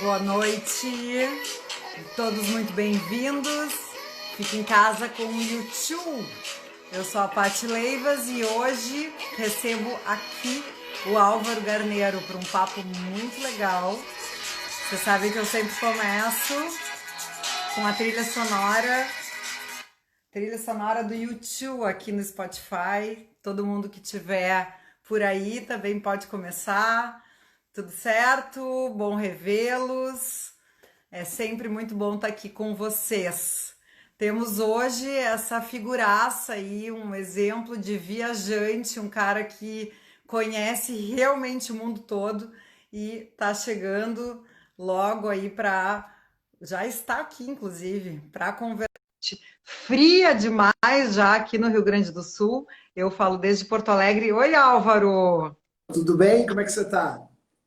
Boa noite, todos muito bem-vindos. Fique em casa com o YouTube. Eu sou a Paty Leivas e hoje recebo aqui o Álvaro Garneiro para um papo muito legal. Você sabe que eu sempre começo com a trilha sonora do YouTube aqui no Spotify. Todo mundo que tiver por aí também pode começar. Tudo certo? Bom revê-los. É sempre muito bom estar aqui com vocês. Temos hoje essa figuraça aí, um exemplo de viajante, um cara que conhece realmente o mundo todo e está chegando logo aí para. Já está aqui, inclusive, para conversar. Fria demais já aqui no Rio Grande do Sul. Eu falo desde Porto Alegre. Oi, Álvaro! Tudo bem? Como é que você está?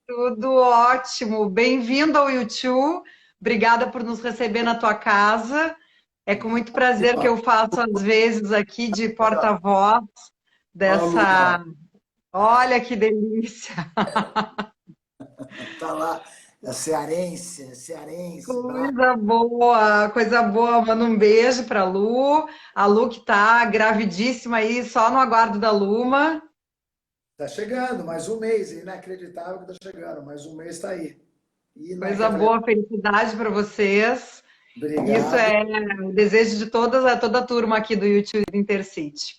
Tudo ótimo. Bem-vindo ao YouTube. Obrigada por nos receber na tua casa. É com muito prazer que eu faço, às vezes, aqui de porta-voz Olha o dessa. Luca, Olha que delícia! tá lá, é cearense, bravo. Coisa boa. Manda um beijo para a Lu que tá gravidíssima aí, só no aguardo da Luma. Tá chegando, mais um mês, inacreditável que tá chegando, mais um mês está aí. Coisa Inacreditável. boa, felicidade para vocês. Isso Obrigado, é o desejo de toda a turma aqui do YouTube Intercity.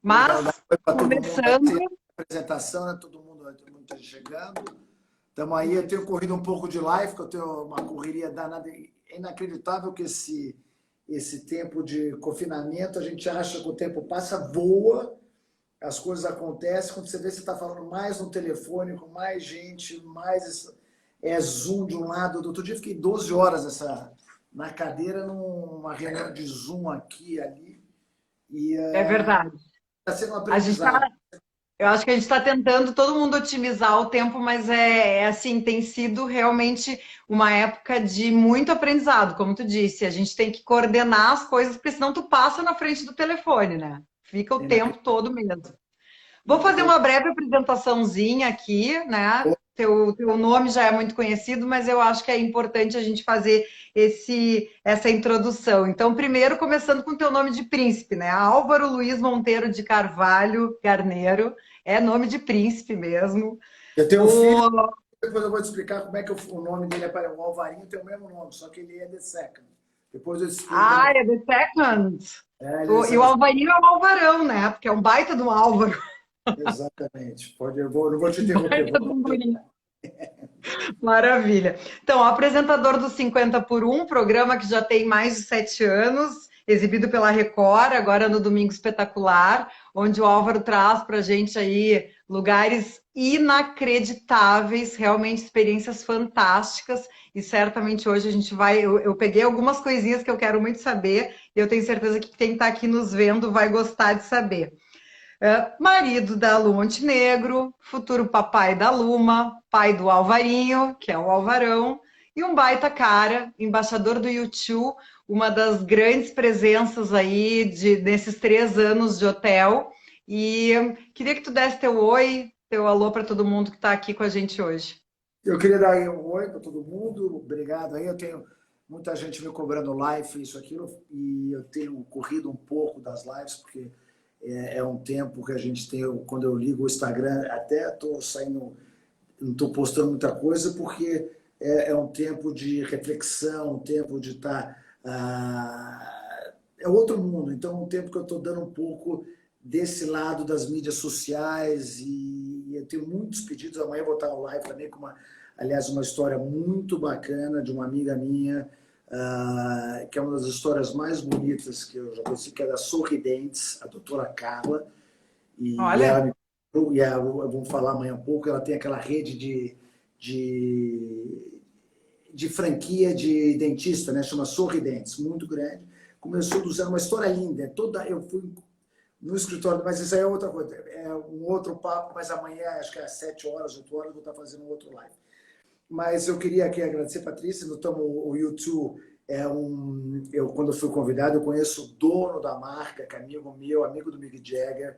obrigado. Dá Mas, oi para todo mundo aí, começando, sem apresentação, né? Todo mundo tá chegando. Estamos aí, eu tenho corrido um pouco de live, porque eu tenho uma correria danada. É inacreditável que esse tempo de confinamento, a gente acha que o tempo passa, voa. As coisas acontecem, quando você vê, você está falando mais no telefone, com mais gente, mais Zoom de um lado. Do outro dia, fiquei 12 horas na cadeira, numa reunião de Zoom aqui e ali. E é verdade. está sendo um A gente tá, aprendizado. eu acho que a gente está tentando todo mundo otimizar o tempo, mas é assim, tem sido realmente uma época de muito aprendizado, como tu disse. A gente tem que coordenar as coisas, porque senão tu passa na frente do telefone, né? Fica o É tempo todo mesmo. Vou fazer inacreditável. uma breve apresentaçãozinha aqui, né? Teu nome já é muito conhecido, mas eu acho que é importante a gente fazer essa introdução. Então, primeiro, começando com o teu nome de príncipe, né? Álvaro Luiz Monteiro de Carvalho Garneiro, é nome de príncipe mesmo. Eu tenho um filho, O... depois eu vou te explicar como é que o nome dele é para o Alvarinho, tem o mesmo nome, só que ele é The Second. Depois eu te explico como é Ah, que é The Second. ele é The E o Second. Alvarinho é o Alvarão, né? Porque é um baita de um Álvaro, Exatamente. Não vou te um interromper, baita vou de um guri. Maravilha. Então, apresentador do 50 por 1, programa que já tem mais de 7 anos, exibido pela Record, agora no Domingo Espetacular, onde o Álvaro traz para a gente aí lugares inacreditáveis, realmente experiências fantásticas, e certamente hoje a gente vai. Eu peguei algumas coisinhas que eu quero muito saber, e eu tenho certeza que quem está aqui nos vendo vai gostar de saber. Marido da Lu Montenegro, futuro papai da Luma, pai do Alvarinho, que é o Alvarão, e um baita cara, embaixador do YouTube, uma das grandes presenças aí nesses 3 anos de hotel. E queria que tu desse teu oi, teu alô para todo mundo que está aqui com a gente hoje. Eu queria dar aí um oi para todo mundo, obrigado aí. Eu tenho muita gente me cobrando live, isso, aquilo, e eu tenho corrido um pouco das lives, porque é um tempo que a gente tem, quando eu ligo o Instagram, até estou saindo, não estou postando muita coisa, porque é um tempo de reflexão, um tempo de estar. É outro mundo, então é um tempo que eu estou dando um pouco desse lado das mídias sociais e eu tenho muitos pedidos. Amanhã eu vou estar online também com aliás, uma história muito bacana de uma amiga minha, que é uma das histórias mais bonitas que eu já conheci, que é da Sorridentes, a doutora Carla, e Olha, ela e vamos falar amanhã um pouco, ela tem aquela rede de, de franquia de dentista, né? Chama Sorridentes, muito grande. Começou do zero, uma história linda. Eu fui no escritório, mas isso aí é outra coisa, é um outro papo, mas amanhã, acho que é às 7 horas, 8 horas, eu vou estar fazendo um outro live. Mas eu queria aqui agradecer, Patrícia, o YouTube quando eu fui convidado, eu conheço o dono da marca, que é amigo meu, amigo do Mick Jagger,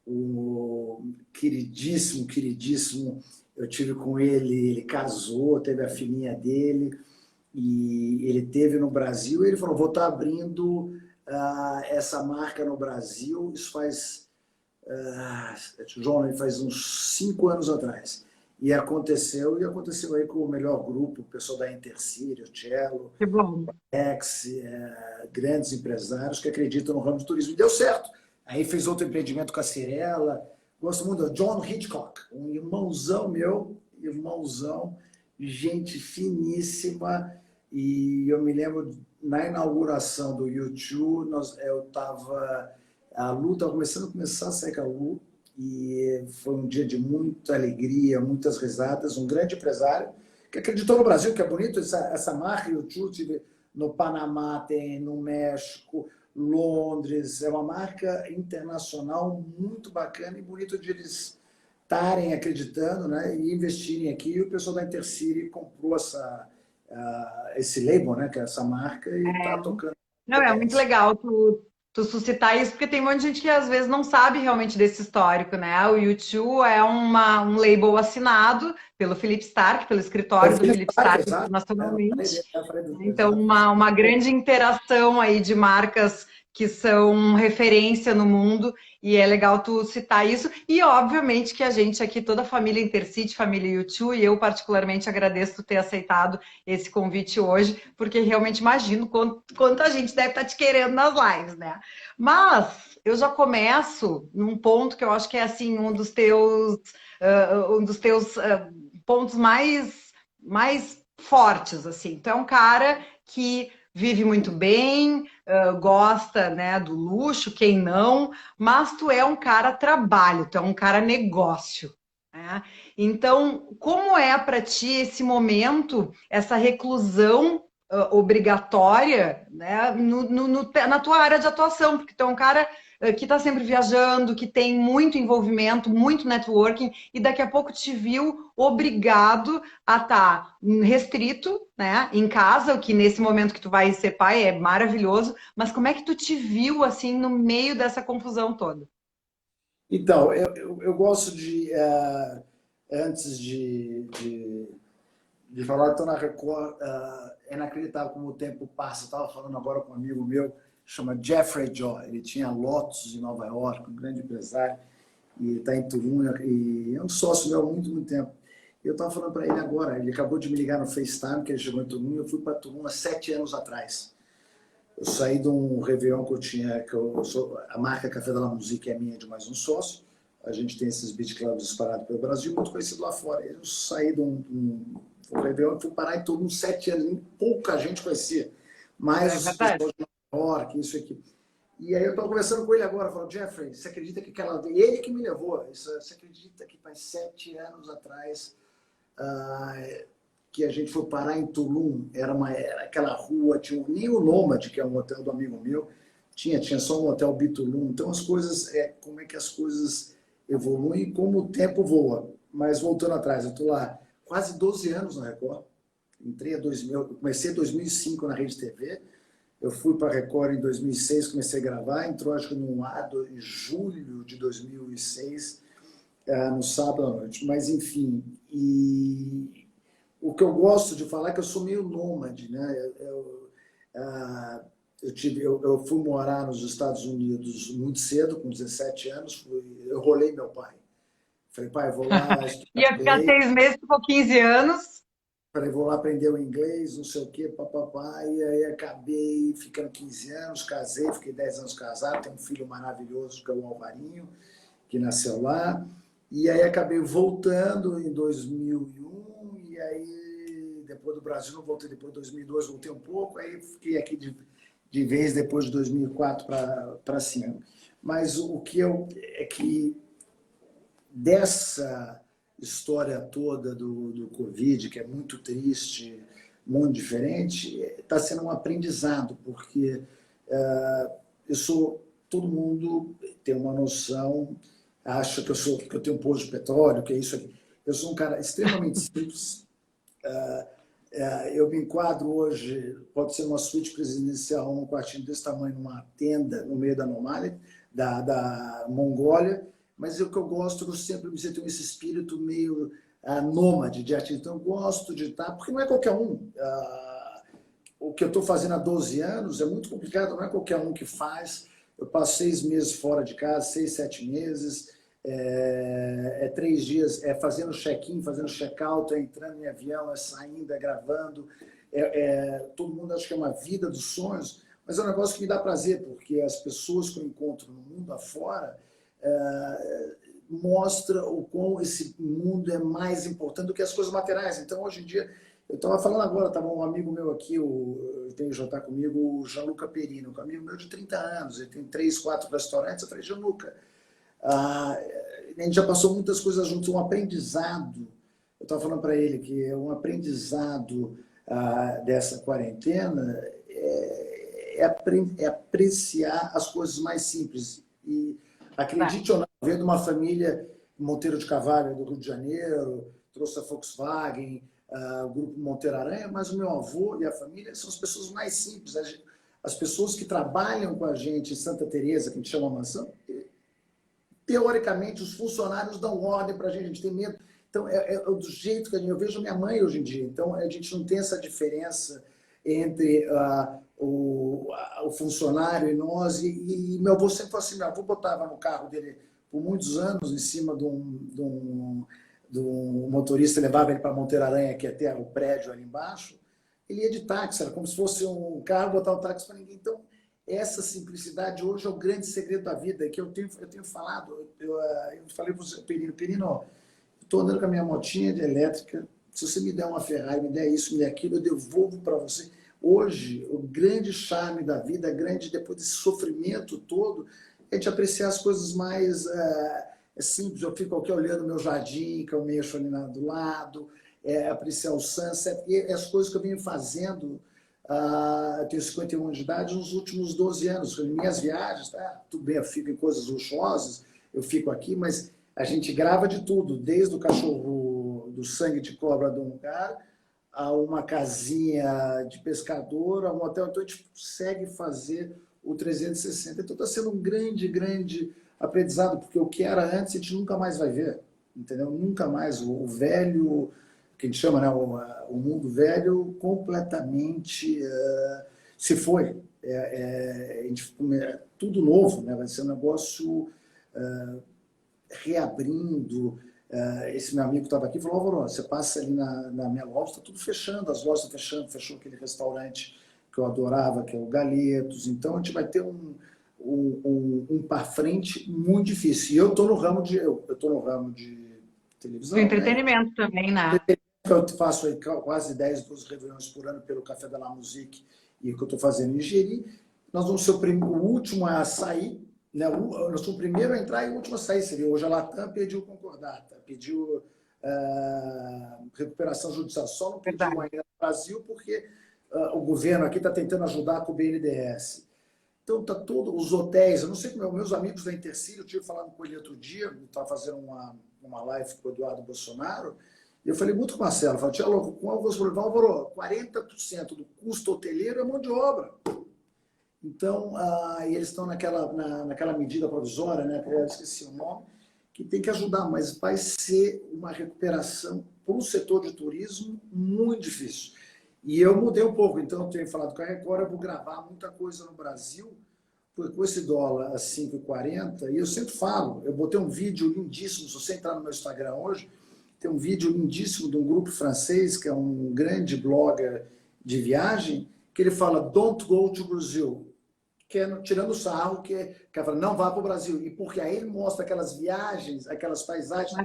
o queridíssimo eu tive com ele casou, teve a filhinha dele, e ele teve no Brasil, e ele falou, vou estar abrindo essa marca no Brasil, isso faz, João, faz uns 5 anos atrás. E aconteceu aí com o melhor grupo, o pessoal da Intercity, o Cello, Que bom. Ex, grandes empresários que acreditam no ramo do turismo. E deu certo. Aí fez outro empreendimento com a Cirela. Gosto muito do John Hitchcock, um irmãozão meu, irmãozão, gente finíssima. E eu me lembro, na inauguração do YouTube, eu estava... A Lu estava começando a sair com a Lu, e foi um dia de muita alegria, muitas risadas. Um grande empresário que acreditou no Brasil, que é bonito essa marca. YouTube no Panamá tem, no México, Londres. É uma marca internacional muito bacana e bonito de eles estarem acreditando, né, e investirem aqui. E o pessoal da Intercity comprou esse label, né, que é essa marca, e está tocando. Não, é muito legal tu suscitar isso, porque tem um monte de gente que às vezes não sabe realmente desse histórico, né? O U2 é um label assinado pelo Philip Stark, pelo É o escritório do Philip Philip Stark, Stark exato. internacionalmente. Eu falei Então, exato. uma grande interação aí de marcas que são referência no mundo, e é legal tu citar isso. E, obviamente, que a gente aqui, toda a família Intercity, família U2, e eu particularmente agradeço tu ter aceitado esse convite hoje, porque realmente imagino quanto a gente deve estar te querendo nas lives, né? Mas eu já começo num ponto que eu acho que é, assim, um dos teus pontos mais fortes, assim. Tu é um cara que vive muito bem, gosta, né, do luxo, quem não, mas tu é um cara trabalho, tu é um cara negócio, né? Então, como é para ti esse momento, essa reclusão obrigatória, né, na tua área de atuação, porque tu é um cara que está sempre viajando, que tem muito envolvimento, muito networking, e daqui a pouco te viu obrigado a estar restrito, né, em casa, o que nesse momento que tu vai ser pai é maravilhoso, mas como é que tu te viu assim no meio dessa confusão toda? Então, eu gosto antes de falar, estou na Record, é inacreditável como o tempo passa. Estava falando agora com um amigo meu, chama Jeffrey Joy, ele tinha Lotus em Nova York, um grande empresário, e está em Tulum, e é um sócio meu há muito, muito tempo. Eu estava falando para ele agora, ele acabou de me ligar no FaceTime, que ele chegou em Tulum, eu fui para Tulum há 7 anos atrás. Eu saí de um Réveillon que eu tinha, a marca Café da La Musique é minha, de mais um sócio. A gente tem esses beach clubs espalhados pelo Brasil, muito conhecido lá fora. Eu saí de um Réveillon e fui parar em todo uns 7 anos, nem pouca gente conhecia. Mais É os verdade. pessoal de Nova York, isso aqui. E aí eu estava conversando com ele agora, falando, Jeffrey, você acredita que aquela... Ele que me levou, você acredita que faz 7 anos atrás que a gente foi parar em Tulum, era aquela rua, tinha nem o Nômade, que é um hotel do amigo meu, tinha só um hotel Bitulum. Então as coisas, como é que as coisas evoluem, como o tempo voa. Mas voltando atrás, eu estou lá quase 12 anos na Record, entrei em 2000, eu comecei em 2005 na Rede TV, eu fui para a Record em 2006, comecei a gravar, entrou acho que no ar em julho de 2006, no sábado à noite. Mas enfim, o que eu gosto de falar é que eu sou meio nômade, né? Eu fui morar nos Estados Unidos muito cedo, com 17 anos, eu rolei meu pai. Falei, pai, vou lá estudar Ia ficar inglês. 6 meses, ficou 15 anos. Falei, vou lá aprender o inglês, não sei o quê, papapá. E aí acabei ficando 15 anos, casei, fiquei 10 anos casado, tenho um filho maravilhoso, que é o Alvarinho, que nasceu lá. E aí acabei voltando em 2001, e aí depois do Brasil não voltei, depois de 2002 voltei um pouco, aí fiquei aqui de vez depois de 2004 para cima. Mas o que é que dessa história toda do Covid, que é muito triste, muito diferente, está sendo um aprendizado, porque todo mundo tem uma noção, acha que eu tenho um poço de petróleo, que é isso aqui. Eu sou um cara extremamente simples. Eu me enquadro hoje, pode ser uma suíte presidencial, um quartinho desse tamanho, numa tenda no meio da Anomália, da Mongólia, mas o que eu gosto, eu sempre me sinto esse espírito meio nômade de artista. Então, eu gosto de estar, porque não é qualquer um. O que eu estou fazendo há 12 anos é muito complicado, não é qualquer um que faz. Eu passo 6 meses fora de casa, 6, 7 meses, 3 dias, fazendo check-in, fazendo check-out, entrando em avião, saindo, gravando. Todo mundo acha que é uma vida dos sonhos, mas é um negócio que me dá prazer, porque as pessoas que eu encontro no mundo afora mostra o quão esse mundo é mais importante do que as coisas materiais. Então, hoje em dia, eu estava falando agora, estava um amigo meu aqui, tem que jantar comigo, o Gianluca Perino, um amigo meu de 30 anos, ele tem 3, 4 restaurantes. Eu falei, Gianluca, a gente já passou muitas coisas juntos, um aprendizado. Eu estava falando para ele que um aprendizado dessa quarentena é apreciar as coisas mais simples. E acredite ou não, veio de uma família Monteiro de Carvalho do Rio de Janeiro, trouxe a Volkswagen, o grupo Monteiro Aranha, mas o meu avô e a família são as pessoas mais simples. As pessoas que trabalham com a gente em Santa Teresa, que a gente chama mansão, teoricamente os funcionários dão ordem para a gente tem medo. Então, do jeito que eu vejo minha mãe hoje em dia. Então, a gente não tem essa diferença entre o funcionário e nós. E meu avô sempre falou assim, meu avô botava no carro dele por muitos anos em cima de um motorista, levava ele para Monteiro Aranha, que é até o prédio ali embaixo. Ele ia de táxi, era como se fosse um carro, botar um táxi para ninguém. Então, essa simplicidade hoje é o grande segredo da vida, que eu tenho falado. Eu falei para o Perino, estou andando com a minha motinha de elétrica, se você me der uma Ferrari, me der isso, me der aquilo, eu devolvo para você. Hoje, o grande charme da vida, depois desse sofrimento todo, é de apreciar as coisas mais simples. Eu fico aqui olhando o meu jardim, que eu mexo ali do lado, apreciar o sunset, e as coisas que eu venho fazendo. Eu tenho 51 anos de idade, nos últimos 12 anos. Minhas viagens, tudo bem, eu fico em coisas luxuosas, eu fico aqui, mas a gente grava de tudo, desde o cachorro do sangue de cobra de um cara, a uma casinha de pescador, a um hotel. Então a gente consegue fazer o 360. Então está sendo um grande aprendizado, porque o que era antes a gente nunca mais vai ver, entendeu? Nunca mais. O velho, que a gente chama, né, o mundo velho, completamente se foi. Tudo novo, né? Vai ser um negócio reabrindo. Esse meu amigo que estava aqui falou, Álvaro, você passa ali na minha loja, está tudo fechando, as lojas estão fechando, fechou aquele restaurante que eu adorava, que é o Galetos. Então a gente vai ter um para frente muito difícil. E eu estou no ramo de televisão. Do entretenimento, né? Também, né? Eu faço aí quase 10, 12 reuniões por ano pelo Café da La Musique, e o que eu estou fazendo em Jeri. Nós vamos ser o último a sair, né? Nós somos o primeiro a entrar e o último a sair. Seria hoje a Latam pediu concordata, pediu recuperação judicial. Só não pediu ainda no Brasil porque o governo aqui está tentando ajudar com o BNDES. Então, está tudo, os hotéis, eu não sei como meus amigos da Intercílio, eu estive falando com ele outro dia, eu estava fazendo uma live com o Eduardo Bolsonaro, e eu falei muito com o Marcelo, falei, tia Louco, com alguns Álvaro, 40% do custo hoteleiro é mão de obra. Então, eles estão naquela medida provisória, né, que eu esqueci o nome, que tem que ajudar, mas vai ser uma recuperação para o setor de turismo muito difícil. E eu mudei um pouco, então eu tenho falado com a Record, eu vou gravar muita coisa no Brasil, porque com esse dólar a 5,40, e eu sempre falo, eu botei um vídeo lindíssimo, se você entrar no meu Instagram hoje, tem um vídeo lindíssimo de um grupo francês, que é um grande blogger de viagem, que ele fala, don't go to Brazil, que é tirando o sarro, que fala, não vá para o Brasil. E porque aí ele mostra aquelas viagens, aquelas paisagens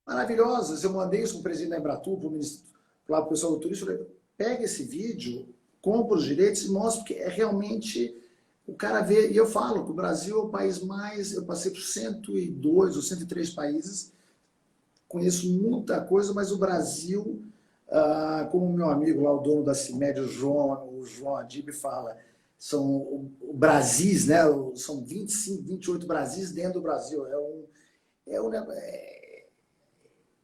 maravilhosas. Eu mandei isso para o presidente da Embratur, para o ministro, lá para o pessoal do turismo, falei, pega esse vídeo, compra os direitos e mostra, porque é realmente, o cara vê, e eu falo que o Brasil é o país mais, eu passei por 102 ou 103 países, conheço muita coisa, mas o Brasil, como o meu amigo lá, o dono da CIMED, o João Adib fala, são o Brasis, né? São 25, 28 Brasis dentro do Brasil.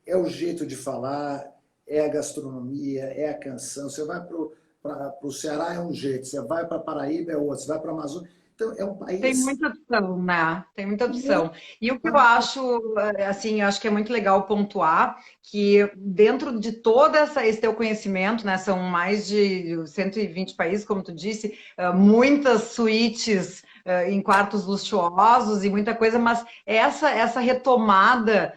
É o jeito de falar, é a gastronomia, é a canção. Você vai para o Ceará, é um jeito. Você vai para Paraíba, é outro. Você vai para a Amazônia. Então, é um Tem país muita opção, né? Tem muita opção. muito... E o que eu acho, assim, eu acho que é muito legal pontuar que dentro de todo esse teu conhecimento, né, são mais de 120 países, como tu disse, muitas suítes em quartos luxuosos e muita coisa, mas essa retomada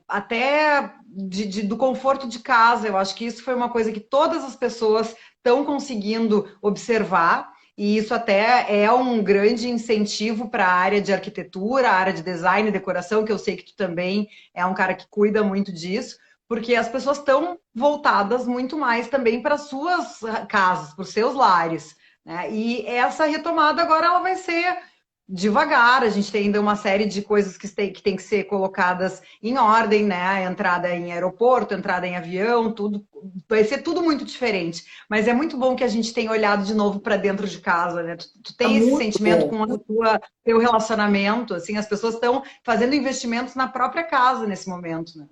até do conforto de casa, eu acho que isso foi uma coisa que todas as pessoas estão conseguindo observar. E isso até é um grande incentivo para a área de arquitetura, a área de design e decoração, que eu sei que tu também é um cara que cuida muito disso, porque as pessoas estão voltadas muito mais também para suas casas, para os seus lares, né? E essa retomada agora ela vai ser devagar, a gente tem ainda uma série de coisas que tem que ser colocadas em ordem, né? Entrada em aeroporto, entrada em avião, tudo vai ser tudo muito diferente. Mas é muito bom que a gente tenha olhado de novo para dentro de casa, né? Tu é tem esse muito sentimento bom. com teu relacionamento, assim, as pessoas estão fazendo investimentos na própria casa nesse momento, né?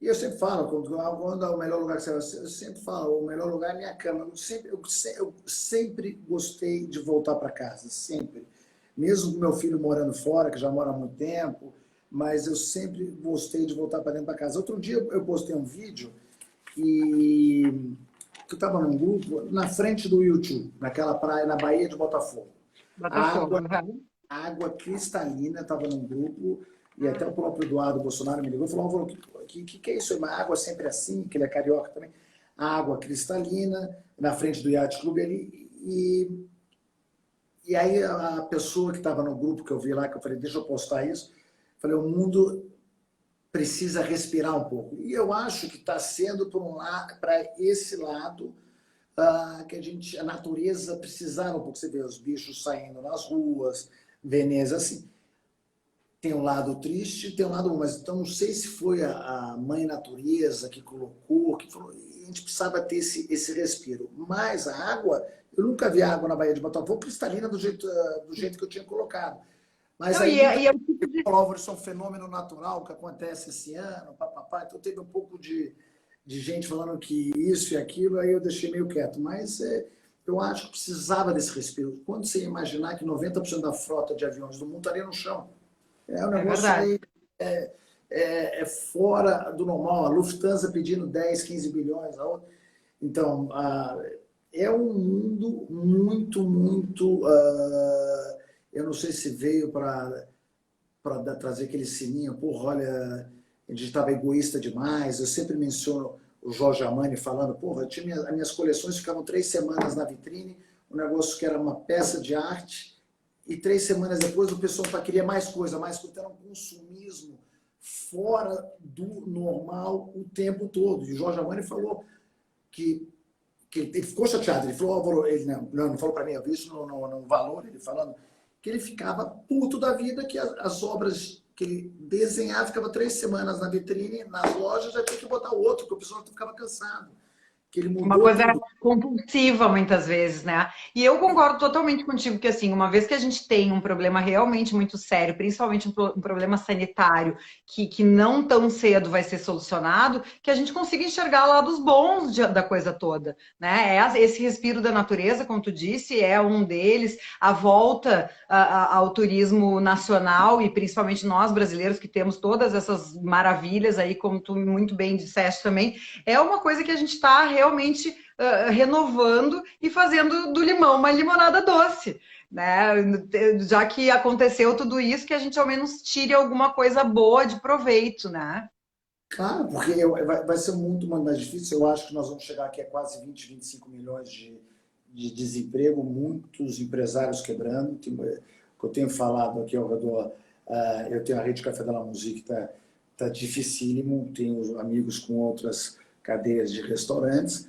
E eu sempre falo, quando é o melhor lugar que você vai, eu sempre falo, o melhor lugar é minha cama. Eu sempre gostei de voltar para casa, sempre. Mesmo com meu filho morando fora, que já mora há muito tempo, mas eu sempre gostei de voltar para dentro da casa. Outro dia eu postei um vídeo e que eu estava num grupo na frente do YouTube, naquela praia, na Baía de Botafogo. Botafogo. Água Uhum. água cristalina, estava num grupo, e até o próprio Eduardo Bolsonaro me ligou e falou, Álvaro, que é isso? Uma água sempre assim, que ele é carioca também. Água cristalina, na frente do Yacht Clube ali, e aí a pessoa que estava no grupo que eu vi lá, que eu falei, deixa eu postar isso, falei, o mundo precisa respirar um pouco. E eu acho que está sendo para esse lado que a natureza precisava um pouco. Você vê os bichos saindo nas ruas, Veneza, assim, tem um lado triste, tem um lado bom, mas então não sei se foi a mãe natureza que colocou, que falou, a gente precisava ter esse respiro. Mas a água, eu nunca vi água na Baía de Botafogo cristalina do jeito que eu tinha colocado. Mas Não, aí muita e é gente o tipo de falou, isso é um fenômeno natural que acontece esse ano, papapá. Então teve um pouco de gente falando que isso e aquilo, aí eu deixei meio quieto. Mas eu acho que precisava desse respiro. Quando você imaginar que 90% da frota de aviões do mundo estaria no chão, é um É negócio verdade. aí fora do normal. A Lufthansa pedindo 10, 15 bilhões. Então, é um mundo muito, muito. Eu não sei se veio para trazer aquele sininho, porra, olha, a gente estava egoísta demais. Eu sempre menciono o Jorge Armani falando, porra, as minhas coleções ficavam 3 semanas na vitrine, um negócio que era uma peça de arte, e 3 semanas depois o pessoal queria mais coisa, mais coisa. Então, era um consumismo fora do normal o tempo todo. E o Jorge Armani falou que, ele ficou chateado. Ele falou, Álvaro, ele não falou para mim, eu vi isso no Valor, ele falando que ele ficava puto da vida, que as obras que ele desenhava ficava 3 semanas na vitrine, nas lojas, já tinha que botar outro, porque o pessoal ficava cansado. Que ele Uma mudou coisa tudo. compulsiva muitas vezes, né? E eu concordo totalmente contigo que, assim, uma vez que a gente tem um problema realmente muito sério, principalmente um problema sanitário, que não tão cedo vai ser solucionado, que a gente consiga enxergar lados bons da coisa toda, né? Esse respiro da natureza, como tu disse, é um deles. A volta ao turismo nacional e principalmente nós brasileiros que temos todas essas maravilhas aí, como tu muito bem disseste também, é uma coisa que a gente está realmente renovando e fazendo do limão uma limonada doce, né? Já que aconteceu tudo isso, que a gente ao menos tire alguma coisa boa de proveito, né? Claro, porque vai ser muito mais difícil. Eu acho que nós vamos chegar aqui a quase 20, 25 milhões de desemprego, muitos empresários quebrando. Que eu tenho falado aqui ao redor, eu tenho a Rede Café da La Musique, que tá dificílimo, tenho amigos com outras cadeias de restaurantes,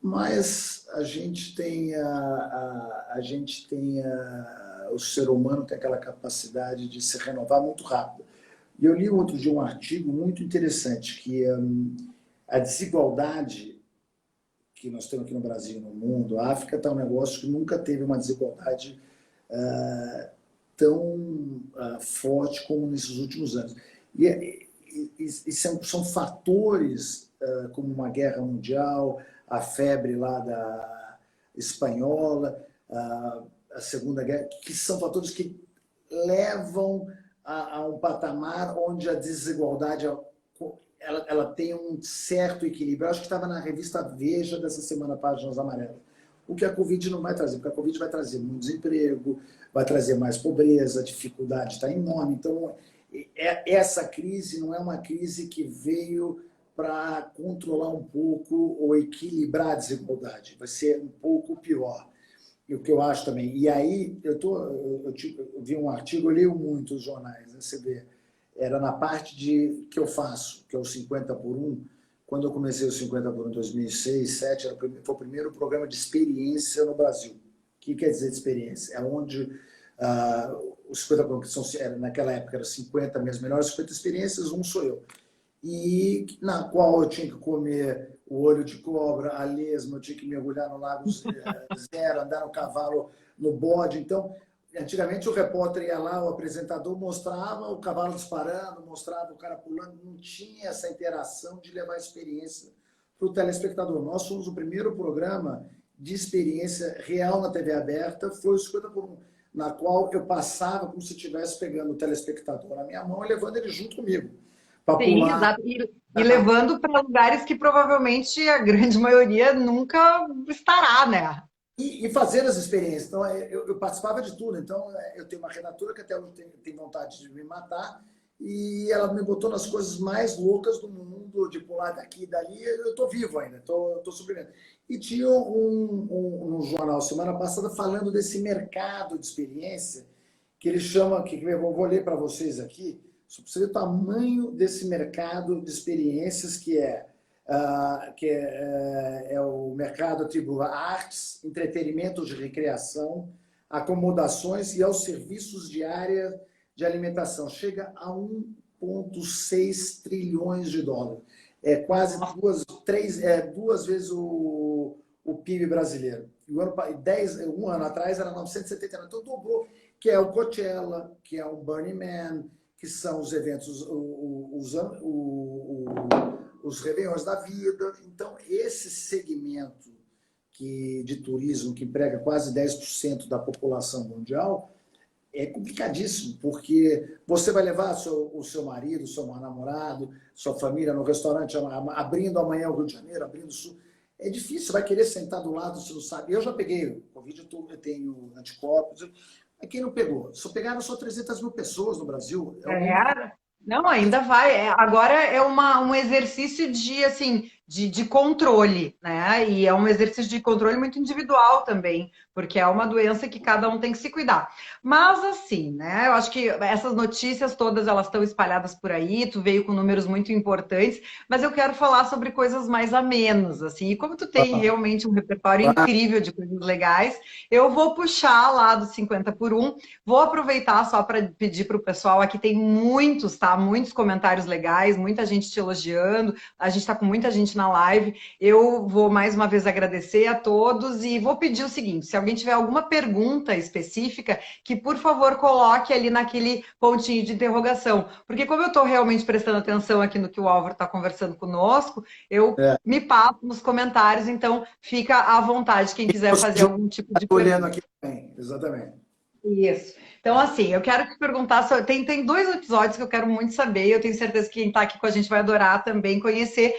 mas a gente tem, o ser humano tem aquela capacidade de se renovar muito rápido. E eu li outro dia um artigo muito interessante, que a desigualdade que nós temos aqui no Brasil e no mundo, a África está um negócio que nunca teve uma desigualdade tão forte como nesses últimos anos. E são fatores como uma guerra mundial, a febre lá da espanhola, a Segunda Guerra, que são fatores que levam a um patamar onde a desigualdade ela tem um certo equilíbrio. Eu acho que estava na revista Veja dessa semana, Páginas Amarelas. O que a Covid não vai trazer, porque a Covid vai trazer muito desemprego, vai trazer mais pobreza, a dificuldade está enorme. Então, essa crise não é uma crise que veio para controlar um pouco ou equilibrar a desigualdade. Vai ser um pouco pior. E o que eu acho também. E aí, eu vi um artigo, eu leio muito os jornais, né? Você vê, era na parte que eu faço, que é o 50 por 1. Quando eu comecei o 50 por 1 em 2006, 2007, foi o primeiro programa de experiência no Brasil. O que quer dizer de experiência? É onde os 50 por 1, que são, naquela época, eram 50 minhas melhores 50 experiências, um sou eu. E na qual eu tinha que comer o olho de cobra, a lesma, eu tinha que mergulhar no Lago Zero, andar no cavalo, no bode. Então, antigamente o repórter ia lá, o apresentador mostrava o cavalo disparando, mostrava o cara pulando, não tinha essa interação de levar experiência para o telespectador. Nós fomos o primeiro programa de experiência real na TV aberta, foi o 50 por 1, na qual eu passava como se estivesse pegando o telespectador na minha mão e levando ele junto comigo. Para Sim, pular. exato. E levando para lugares que provavelmente a grande maioria nunca estará, né? E fazer as experiências. Então, eu participava de tudo. Então, eu tenho uma redatora que até hoje tem vontade de me matar, e ela me botou nas coisas mais loucas do mundo, de pular daqui e dali. Eu estou vivo ainda, estou sobrevivendo. E tinha um jornal semana passada falando desse mercado de experiência, que ele chama, que eu vou ler para vocês aqui, só para você ver o tamanho desse mercado de experiências que é o mercado atribui a artes, entretenimento de recreação, acomodações e aos serviços de área de alimentação. Chega a 1,6 trilhões de dólares. É quase duas vezes o PIB brasileiro. Um ano atrás era 979, então dobrou, que é o Coachella, que é o Burning Man, que são os eventos, os réveillons da vida. Então, esse segmento de turismo, que emprega quase 10% da população mundial, é complicadíssimo, porque você vai levar o seu marido, o seu namorado, sua família no restaurante, abrindo amanhã o Rio de Janeiro, abrindo o Sul. É difícil, você vai querer sentar do lado, você não sabe. Eu já peguei o Covid, eu tenho anticorpos. Mas quem não pegou? Só pegaram só 300 mil pessoas no Brasil. É um número. Não, ainda vai. Agora é um exercício de, assim, de controle, né? E é um exercício de controle muito individual também, porque é uma doença que cada um tem que se cuidar. Mas, assim, né? Eu acho que essas notícias todas, elas estão espalhadas por aí, tu veio com números muito importantes, mas eu quero falar sobre coisas mais amenas, assim. E como tu tem realmente um repertório incrível de coisas legais, eu vou puxar lá do 50 por 1. Vou aproveitar só para pedir para o pessoal, aqui tem muitos, tá? Muitos comentários legais, muita gente te elogiando, a gente está com muita gente na live. Eu vou mais uma vez agradecer a todos e vou pedir o seguinte: se alguém tiver alguma pergunta específica, que por favor coloque ali naquele pontinho de interrogação, porque como eu estou realmente prestando atenção aqui no que o Álvaro está conversando conosco, eu me passo nos comentários, então fica à vontade quem quiser fazer algum tipo de Estou olhando pergunta. aqui também, exatamente. Isso. Então, assim, eu quero te perguntar, tem dois episódios que eu quero muito saber, e eu tenho certeza que quem está aqui com a gente vai adorar também conhecer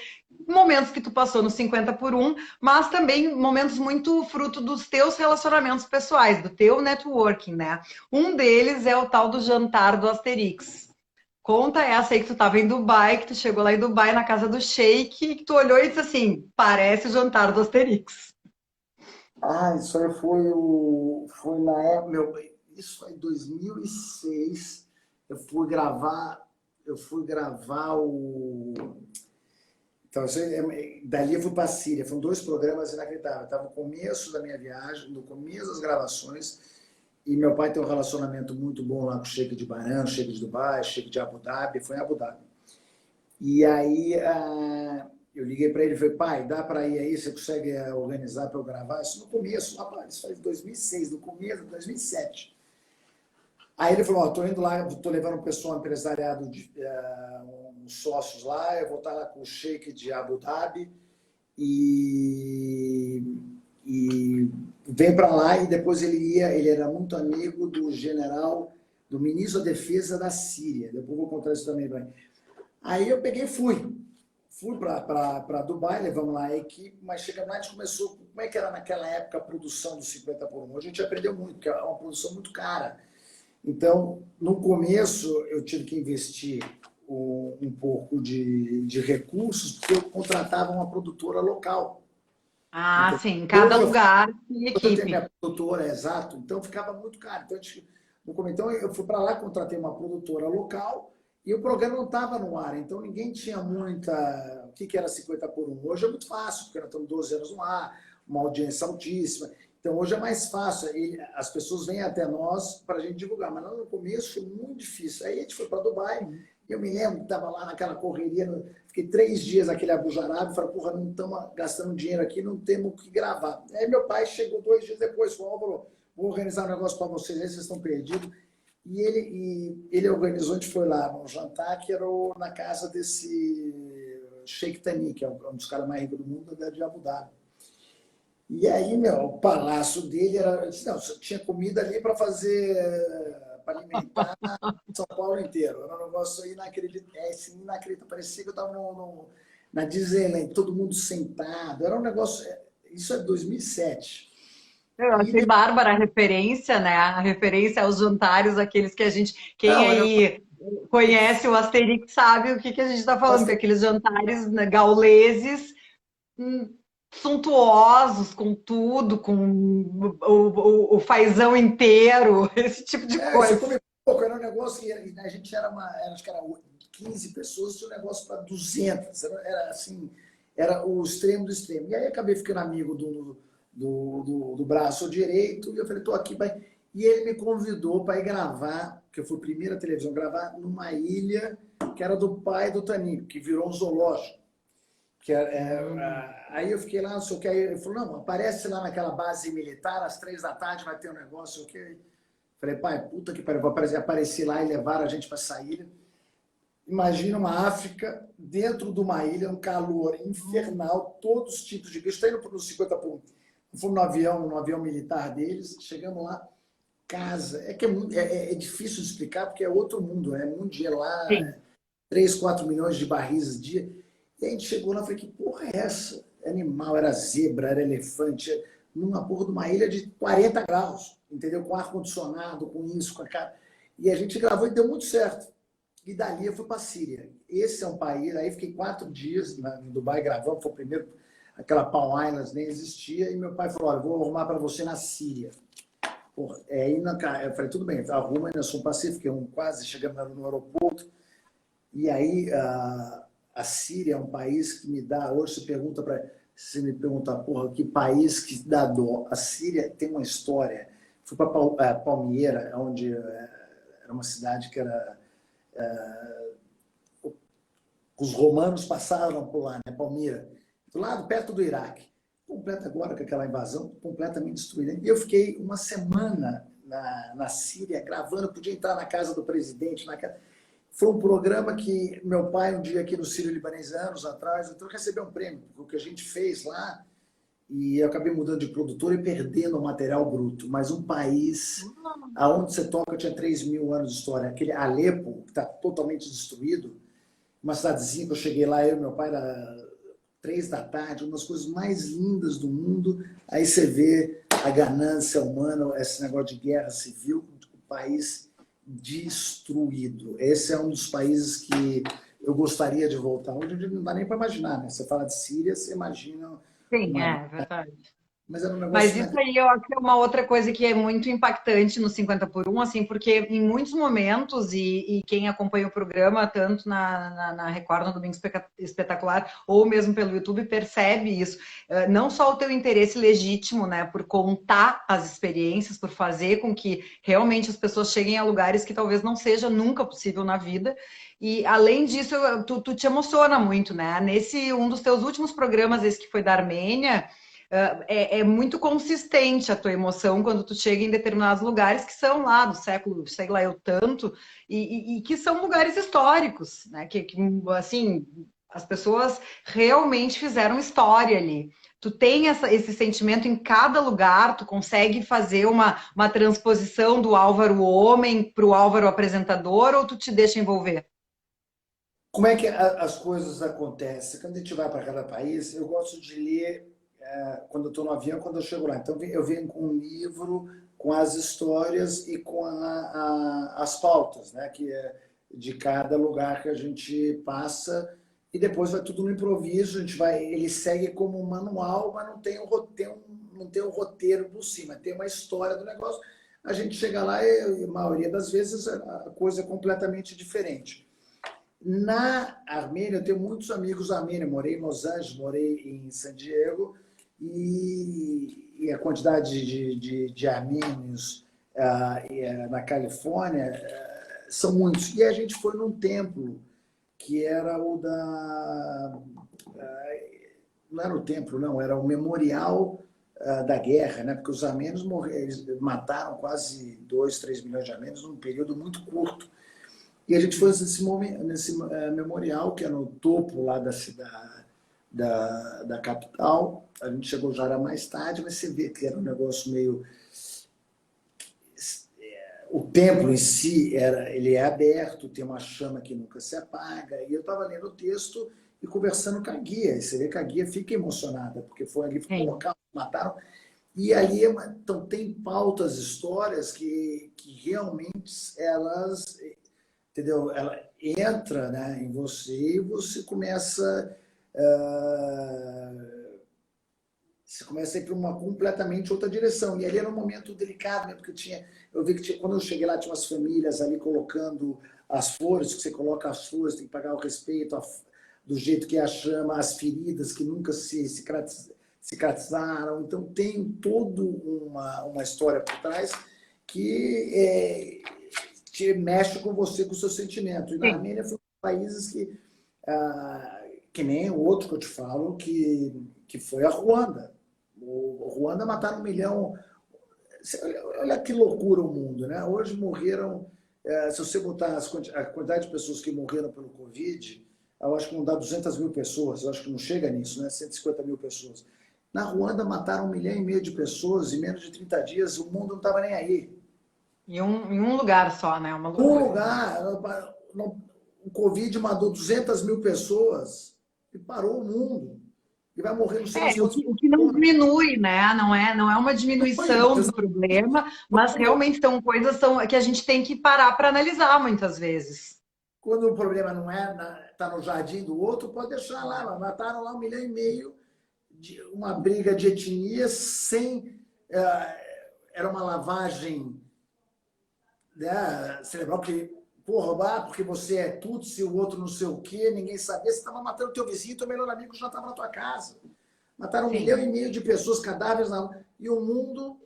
momentos que tu passou no 50 por 1, mas também momentos muito fruto dos teus relacionamentos pessoais, do teu networking, né? Um deles é o tal do jantar do Asterix. Conta essa aí que tu estava em Dubai, que tu chegou lá em Dubai na casa do Sheik, e que tu olhou e disse assim, parece o jantar do Asterix. Isso aí foi na época, isso foi em 2006. Eu fui gravar, eu fui gravar o. Então, dali eu fui para a Síria. Foram 2 programas inacreditáveis. Estava no começo da minha viagem, no começo das gravações, e meu pai tem um relacionamento muito bom lá com o Sheik de Bahrein, Sheik de Dubai, Sheik de Abu Dhabi. Foi em Abu Dhabi. E aí eu liguei para ele e falei, pai, dá para ir aí? Você consegue organizar para eu gravar? Isso no começo, rapaz, isso foi em 2006, no começo de 2007. Aí ele falou, estou indo lá, estou levando um pessoal empresariado, uns sócios lá, eu vou estar lá com o Sheik de Abu Dhabi e vem para lá e depois ele era muito amigo do general, do ministro da Defesa da Síria. Depois vou contar isso também. Aí eu peguei e fui para Dubai, levamos lá a equipe, mas chegando lá a gente começou, como é que era naquela época a produção do 50 por 1? A gente aprendeu muito, porque é uma produção muito cara. Então, no começo, eu tive que investir um pouco de recursos, porque eu contratava uma produtora local. Ah, Então, sim, em cada lugar tem eu tenho equipe. minha produtora, exato, então ficava muito caro. Então, então eu fui para lá, contratei uma produtora local e o programa não estava no ar, então ninguém tinha muita. O que era 50 por 1? Hoje é muito fácil, porque nós estamos 12 anos no ar, uma audiência altíssima. Então hoje é mais fácil, as pessoas vêm até nós para a gente divulgar, mas lá no começo foi muito difícil. Aí a gente foi para Dubai, eu me lembro que estava lá naquela correria, fiquei 3 dias naquele Abu Jarab, falei, porra, não estamos gastando dinheiro aqui, não temos o que gravar. Aí meu pai chegou 2 dias depois, falou, vou organizar um negócio para vocês, aí vocês estão perdidos. E ele organizou, a gente foi lá num jantar, que era na casa desse Sheikh Tani, que é um dos caras mais ricos do mundo, de Abu Dhabi. E aí, o palácio dele era. Não, tinha comida ali para fazer, para alimentar São Paulo inteiro. Era um negócio inacreditável. Inacreditável. Parecia que eu estava na Disneyland, todo mundo sentado. Era um negócio. Isso é 2007. Eu achei bárbara a referência, né? A referência aos jantares, aqueles que a gente. Quem Não, aí conhece o Asterix sabe o que a gente está falando, porque aqueles jantares, né, gauleses, hum, suntuosos, com tudo, com o fazão inteiro, esse tipo de você coisa. come pouco. Era um negócio que a gente acho que era 15 pessoas, tinha um negócio para 200. Era assim, era o extremo do extremo. E aí acabei ficando amigo do braço direito, e eu falei, estou aqui. E ele me convidou para ir gravar, que eu fui a primeira televisão a gravar, numa ilha que era do pai do Taninho, que virou um zoológico. Aí eu fiquei lá, não sei o que, aí ele falou, não, aparece lá naquela base militar, às 3 da tarde vai ter um negócio, o que. Falei, pai, puta que pariu, vou aparecer lá e levar a gente para essa ilha. Imagina uma África dentro de uma ilha, um calor infernal, todos os tipos de bicho. Está indo para os 50 por 1. Fomos no avião militar deles, chegamos lá, casa. É que é difícil de explicar, porque é outro mundo, é mundial lá, Sim. 3, 4 milhões de barris dia. E a gente chegou lá e falei, que porra é essa? Animal, era zebra, era elefante, numa porra de uma ilha de 40 graus, entendeu? Com ar-condicionado, com isso, com a cara. E a gente gravou e deu muito certo. E dali eu fui para a Síria. Esse é um país, aí fiquei 4 dias em Dubai gravando, foi o primeiro, aquela Palm Islands nem existia, e meu pai falou, olha, vou arrumar para você na Síria. Porra, eu falei, tudo bem, arruma aí na Sul Pacífico, quase chegamos no aeroporto, e aí a Síria é um país que me dá, hoje se me perguntar, porra, que país que dá dó. A Síria tem uma história. Fui para Palmyra, onde era uma cidade que era os romanos passaram por lá, né? Palmyra, do lado perto do Iraque, completa agora com aquela invasão, completamente destruída. E eu fiquei uma semana na Síria gravando, podia entrar na casa do presidente, Foi um programa que meu pai, um dia aqui no Sírio-Libanês, anos atrás, então recebeu um prêmio, porque o que a gente fez lá, e eu acabei mudando de produtor e perdendo o material bruto. Mas um país aonde você toca tinha 3 mil anos de história. Aquele Alepo, que está totalmente destruído, uma cidadezinha que eu cheguei lá, eu e meu pai, era 3 da tarde, uma das coisas mais lindas do mundo. Aí você vê a ganância humana, esse negócio de guerra civil, o país destruído. Esse é um dos países que eu gostaria de voltar. Hoje não dá nem para imaginar, né? Você fala de Síria, você imagina Sim, uma. é verdade. Mas era um Mas negócio. isso aí eu acho que é uma outra coisa que é muito impactante no 50 por 1, assim, porque em muitos momentos, e quem acompanha o programa, tanto na Record, no Domingo Espetacular, ou mesmo pelo YouTube, percebe isso. Não só o teu interesse legítimo, né, por contar as experiências, por fazer com que realmente as pessoas cheguem a lugares que talvez não seja nunca possível na vida. E, além disso, tu te emociona muito, né? Um dos teus últimos programas, esse que foi da Armênia, é muito consistente a tua emoção quando tu chega em determinados lugares que são lá do século, sei lá eu tanto, e que são lugares históricos, né? Que assim, As pessoas realmente fizeram história ali. Tu tem esse sentimento em cada lugar, tu consegue fazer uma transposição do Álvaro homem para o Álvaro apresentador, ou tu te deixa envolver? Como é que as coisas acontecem? Quando a gente vai para cada país, eu gosto de ler quando eu estou no avião, quando eu chego lá. Então, eu venho com um livro, com as histórias e com as pautas, né? Que é de cada lugar que a gente passa. E depois vai tudo no improviso. Ele segue como um manual, mas não tem um roteiro por cima. Tem uma história do negócio. A gente chega lá e, a maioria das vezes, a coisa é completamente diferente. Na Armênia, eu tenho muitos amigos da Armênia. Morei em Los Angeles, morei em San Diego, e a quantidade de armênios na Califórnia são muitos. E a gente foi num templo que era o da... não era o templo, não, era o memorial da guerra, né? Porque os armênios eles mataram quase 2, 3 milhões de armênios num período muito curto. E a gente foi nesse memorial, que é no topo lá da cidade, da capital. A gente chegou já era mais tarde, mas você vê que era um negócio meio... O templo em si, ele é aberto, tem uma chama que nunca se apaga. E eu estava lendo o texto e conversando com a guia. E você vê que a guia fica emocionada, porque foi ali que colocaram, mataram. E ali então, tem pautas, histórias que realmente elas... Entendeu? Ela entra, né, em você e você começa a ir para uma completamente outra direção. E ali era um momento delicado, né, porque eu vi que quando eu cheguei lá, tinha umas famílias ali colocando as flores, que você coloca as flores, tem que pagar o respeito do jeito que é a chama, as feridas que nunca se cicatrizaram. Então tem toda uma história por trás que te mexe com você, com o seu sentimento. E na Armênia foi um países que nem o outro que eu te falo, que foi a Ruanda. O Ruanda mataram 1 milhão. Olha que loucura o mundo, né? Hoje morreram, se você botar a quantidade de pessoas que morreram pelo Covid, eu acho que não dá 200 mil pessoas, eu acho que não chega nisso, né? 150 mil pessoas. Na Ruanda mataram 1,5 milhão de pessoas em menos de 30 dias, o mundo não estava nem aí. Em um lugar só, né? Uma loucura. Um lugar, o Covid matou 200 mil pessoas e parou o mundo. E vai morrer no sei o que não diminui, né? Não é uma diminuição do problema, mas realmente são coisas que a gente tem que parar para analisar muitas vezes. Quando o problema não está no jardim do outro, pode deixar lá. Mataram lá 1,5 milhão de uma briga de etnias sem... era uma lavagem, né, cerebral, que roubar porque você é Tutsi, o outro não sei o quê, ninguém sabia. Você estava matando o teu vizinho, teu melhor amigo já estava na tua casa. Mataram 1,5 milhão de pessoas, cadáveres, e o mundo...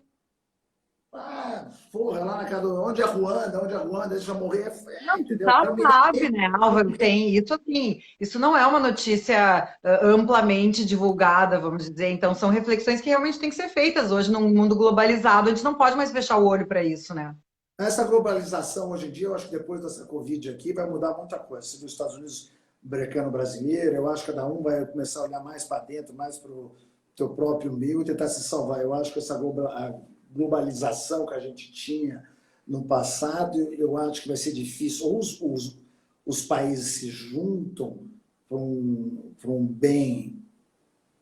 lá na casa... Onde é Ruanda? Deixa eu morrer. Entendeu? Sabe, né, Álvaro? Tem isso assim. Isso não é uma notícia amplamente divulgada, vamos dizer. Então, são reflexões que realmente têm que ser feitas hoje num mundo globalizado. A gente não pode mais fechar o olho para isso, né? Essa globalização hoje em dia, eu acho que depois dessa Covid aqui vai mudar muita coisa. Se os Estados Unidos brecando brasileiro, eu acho que cada um vai começar a olhar mais para dentro, mais para o teu próprio meio e tentar se salvar. Eu acho que essa globalização que a gente tinha no passado, eu acho que vai ser difícil. Ou os países se juntam para um bem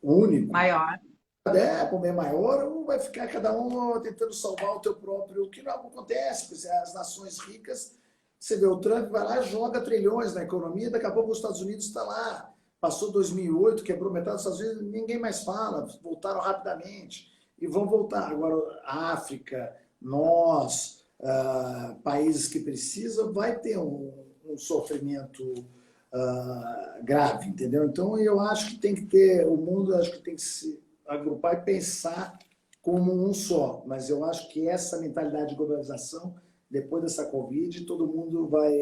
único, maior, para um bem maior, ou vai ficar cada um tentando salvar o teu próprio, que não acontece, porque as nações ricas, você vê o Trump vai lá, joga trilhões na economia, daqui a pouco os Estados Unidos está lá, passou 2008, quebrou metade dos Estados Unidos, ninguém mais fala, voltaram rapidamente e vão voltar. Agora, a África, nós, países que precisam, vai ter um sofrimento grave, entendeu? Então, eu acho que tem que ter, o mundo acho que tem que se agrupar e pensar como um só, mas eu acho que essa mentalidade de globalização, depois dessa Covid, todo mundo vai...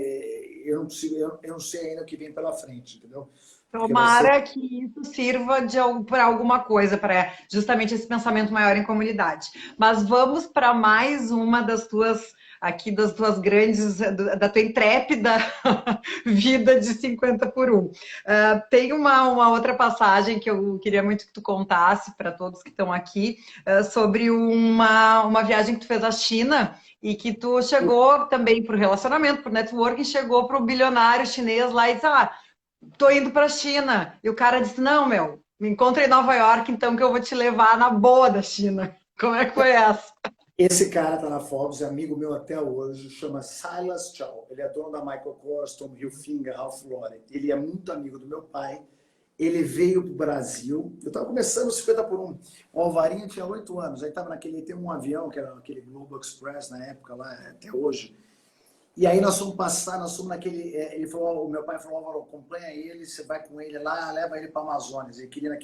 Eu não sei ainda o que vem pela frente, entendeu? Tomara que isso sirva para alguma coisa, para justamente esse pensamento maior em comunidade. Mas vamos para mais uma das tuas aqui das tuas grandes, da tua intrépida vida de 50 por 1. Tem uma outra passagem que eu queria muito que tu contasse para todos que estão aqui, sobre uma viagem que tu fez à China e que tu chegou também por relacionamento, por networking, chegou para o bilionário chinês lá e disse, tô indo para a China. E o cara disse, não, meu, me encontra em Nova York, então que eu vou te levar na boa da China. Como é que foi essa? Esse cara tá na Forbes, é amigo meu até hoje, chama Silas Chow. Ele é dono da Michael Kors, Tommy Hilfiger, Ralph Lauren. Ele é muito amigo do meu pai. Ele veio para o Brasil. Eu estava começando 50 por 1. O Alvarinho tinha 8 anos. Aí estava naquele... Tem um avião, que era aquele Global Express na época, lá até hoje. E aí nós fomos passar, nós fomos naquele... Ele falou, o meu pai falou, Álvaro, acompanha ele, você vai com ele lá, leva ele para a Amazônia. Ele queria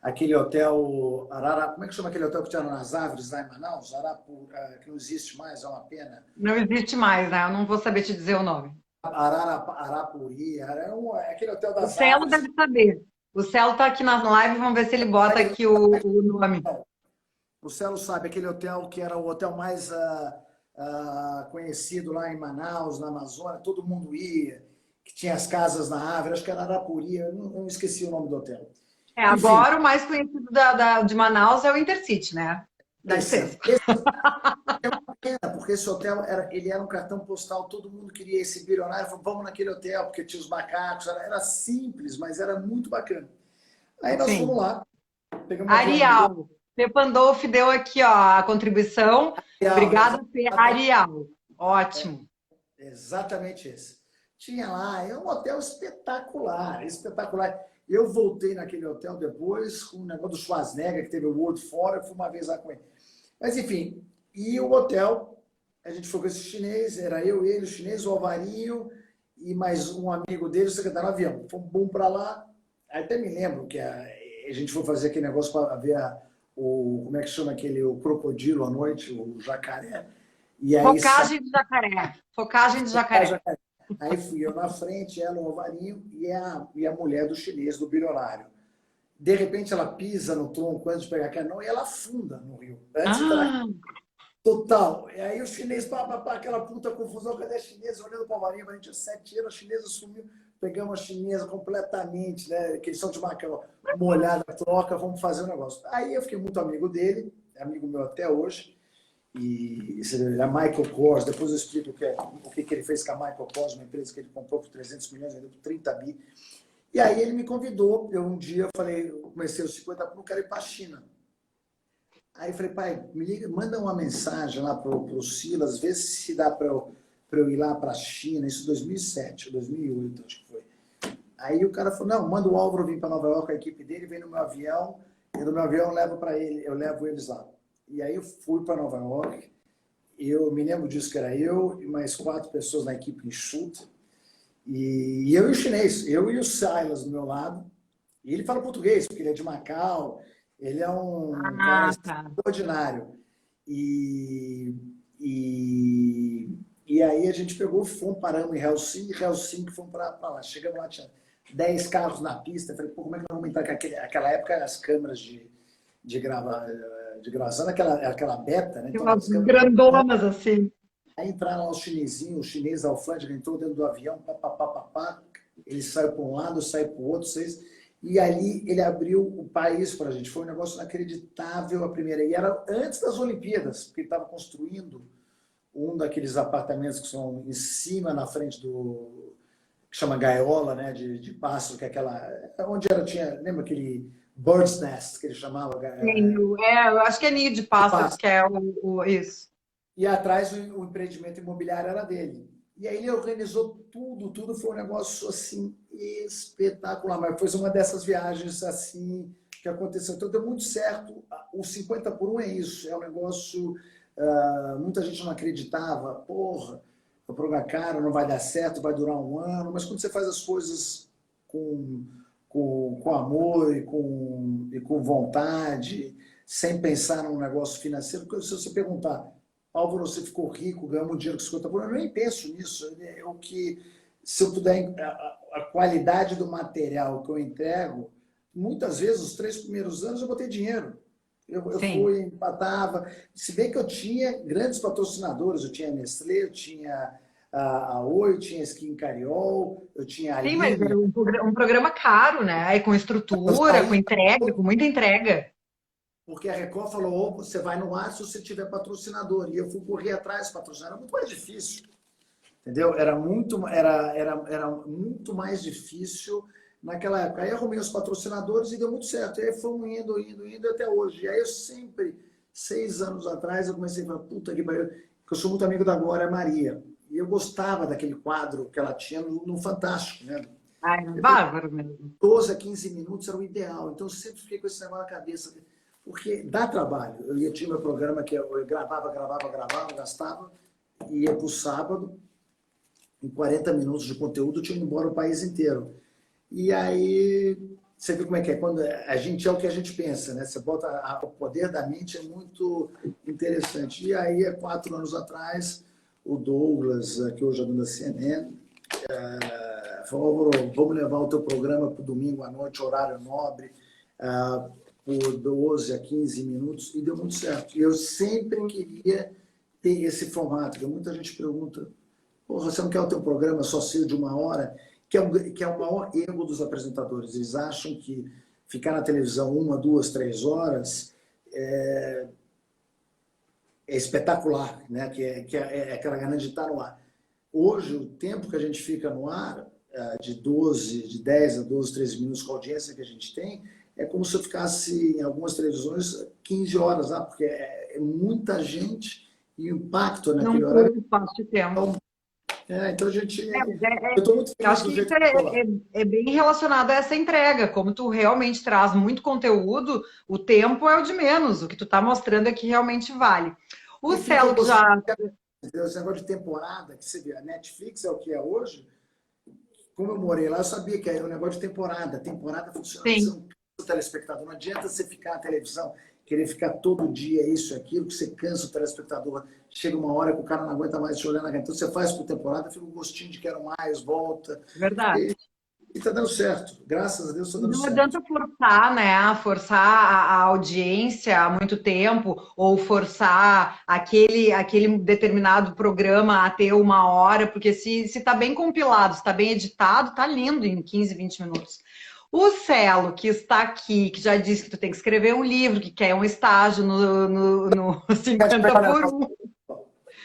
aquele hotel Arara... Como é que chama aquele hotel que tinha nas árvores lá em Manaus? Que não existe mais, é uma pena. Não existe mais, né? Eu não vou saber te dizer o nome. Arapuri, aquele hotel O das Celo árvores. deve saber. O Celo tá aqui na live, vamos ver se ele bota aqui o nome. O Celo sabe, aquele hotel que era o hotel mais conhecido lá em Manaus, na Amazônia, todo mundo ia, que tinha as casas na árvore, acho que era Arapuri, eu não esqueci o nome do hotel. Agora o mais conhecido de Manaus é o Intercity, né? Deve ser. É uma pena, porque esse hotel ele era um cartão postal, todo mundo queria esse bilionário, falou, vamos naquele hotel, porque tinha os macacos, era simples, mas era muito bacana. Aí nós fomos lá, pegamos um Arial. P. Pandolfi deu aqui, ó, a contribuição. Obrigada, P. Arial. Ótimo. Exatamente esse. Tinha lá, é um hotel espetacular, espetacular. Eu voltei naquele hotel depois com o negócio do Schwarzenegger, que teve o World Forum, eu fui uma vez lá com ele. Mas enfim, e o hotel, a gente foi com esse chinês, era eu, ele, o chinês, o Alvarinho e mais um amigo dele, o secretário do avião. Fomos para lá, até me lembro que a gente foi fazer aquele negócio para ver como é que chama aquele, o crocodilo à noite, o jacaré. E aí, Focagem de jacaré. Focagem de jacaré. Aí fui eu na frente, ela, o Alvarinho e a mulher do chinês, do bilionário. De repente ela pisa no tronco antes de pegar a canoa e ela afunda no rio. Total. E aí o chinês, aquela puta confusão, cadê a chinesa? Olhando para o Alvarinho, a gente tinha 7 anos, a chinesa sumiu. Pegamos a chinesa completamente, né? Que eles são de Macau, molhada, troca, vamos fazer o negócio. Aí eu fiquei muito amigo dele, amigo meu até hoje. E a Michael Kors, depois eu explico o que ele fez com a Michael Kors, uma empresa que ele comprou por 300 milhões, vendeu por 30 bi. E aí ele me convidou, um dia eu comecei os 50 por 1, quero ir para a China. Aí eu falei, pai, me liga, manda uma mensagem lá para o Silas, vê se dá para eu ir lá para a China, isso em 2007, 2008, acho que foi. Aí o cara falou, não, manda o Álvaro vir para Nova York, a equipe dele vem no meu avião, e no meu avião eu levo eles lá. E aí eu fui para Nova York, eu me lembro disso que era eu e mais 4 pessoas na equipe enxuta, e eu e o chinês, eu e o Silas do meu lado, e ele fala português, porque ele é de Macau, ele é um cara extraordinário. E aí a gente pegou, fomos, paramos em Helsinki, fomos para lá. Chegamos lá, tinha 10 carros na pista, falei, pô, como é que nós vamos entrar? Aquela época as câmeras de gravação, aquela beta, né? Então, umas grandonas assim. Aí entraram lá os chinesinhos, o chinês alfândega entrou dentro do avião, ele saiu para um lado, saiu para o outro, e ali ele abriu o país para a gente. Foi um negócio inacreditável a primeira. E era antes das Olimpíadas, porque ele estava construindo um daqueles apartamentos que são em cima, na frente que chama gaiola, né, de pássaro, que é aquela... Onde tinha, lembra aquele bird's nest, que ele chamava? Eu acho que é ninho de pássaros, que é isso. E atrás o empreendimento imobiliário era dele. E aí ele organizou tudo foi um negócio assim espetacular. Mas foi uma dessas viagens assim que aconteceu. Então deu muito certo. O 50 por 1 é isso. É um negócio... muita gente não acreditava. Porra, o programa caro, não vai dar certo, vai durar um ano. Mas quando você faz as coisas com amor e com vontade, sem pensar num negócio financeiro, porque se você perguntar, Álvaro, você ficou rico, ganhou muito dinheiro com 50 por 1, eu nem penso nisso. Se eu puder, a qualidade do material que eu entrego, muitas vezes, os 3 primeiros anos eu botei dinheiro. Eu Sim. fui, empatava. Se bem que eu tinha grandes patrocinadores, eu tinha a Nestlé, eu tinha a Oi, eu tinha a Skin Cariol, eu tinha a Sim, mas é Linha. um programa caro, né? E com Eu estrutura, com saí entrega, com muita entrega. porque a Record falou, ou você vai no ar se você tiver patrocinador. E eu fui correr atrás do patrocinador. Era muito mais difícil, entendeu? Era muito mais difícil naquela época. Aí eu arrumei os patrocinadores e deu muito certo. E aí fomos indo até hoje. E aí eu sempre, 6 anos atrás, eu comecei a falar, puta que pariu, porque eu sou muito amigo da Glória Maria. E eu gostava daquele quadro que ela tinha no Fantástico, né? Ai, Eu falei, bárbaro mesmo. 12 a 15 minutos era o ideal. Então eu sempre fiquei com esse negócio na cabeça. Porque dá trabalho. Tinha meu programa que eu gravava, gastava, ia para o sábado, em 40 minutos de conteúdo, eu tinha ido embora o país inteiro. E aí, você vê como é que é. Quando a gente é o que a gente pensa, né? Você bota o poder da mente é muito interessante. E aí, há 4 anos atrás, o Douglas, que hoje é dono da CNN, falou, vamos levar o teu programa para o domingo à noite, horário nobre, por 12 a 15 minutos, e deu muito certo. E eu sempre queria ter esse formato, porque muita gente pergunta, porra, você não quer o teu programa só ser de 1 hora? Que é o maior erro dos apresentadores. Eles acham que ficar na televisão 1, 2, 3 horas é espetacular, né? Que é aquela ganância de estar no ar. Hoje, o tempo que a gente fica no ar, de 10 a 12, 13 minutos com a audiência que a gente tem, é como se eu ficasse em algumas televisões 15 horas lá, porque é muita gente e o impacto Num naquele horário. curto espaço de tempo. Então a gente. Mas Eu estou muito eu feliz acho do que jeito isso que eu estou lá. é bem relacionado a essa entrega. Como tu realmente traz muito conteúdo, o tempo é o de menos. O que tu está mostrando é que realmente vale. O E fica Celo, que você, já. esse negócio de temporada, que você vê, a Netflix é o que é hoje. Como eu morei lá, eu sabia que é um negócio de temporada. Temporada funciona porque você Sim, não cansa o telespectador. Não adianta você ficar na televisão, querer ficar todo dia isso e aquilo, que você cansa o telespectador. Chega uma hora que o cara não aguenta mais te olhar na cara. Então você faz por temporada, fica um gostinho de quero mais, volta. verdade. E tá dando certo. Graças a Deus está E dando não certo. adianta forçar, né? Forçar a audiência há muito tempo, ou forçar aquele determinado programa a ter 1 hora, porque se está bem compilado, se está bem editado, está lindo em 15, 20 minutos. O Celo, que está aqui, que já disse que tu tem que escrever um livro, que quer um estágio no 50 por 1.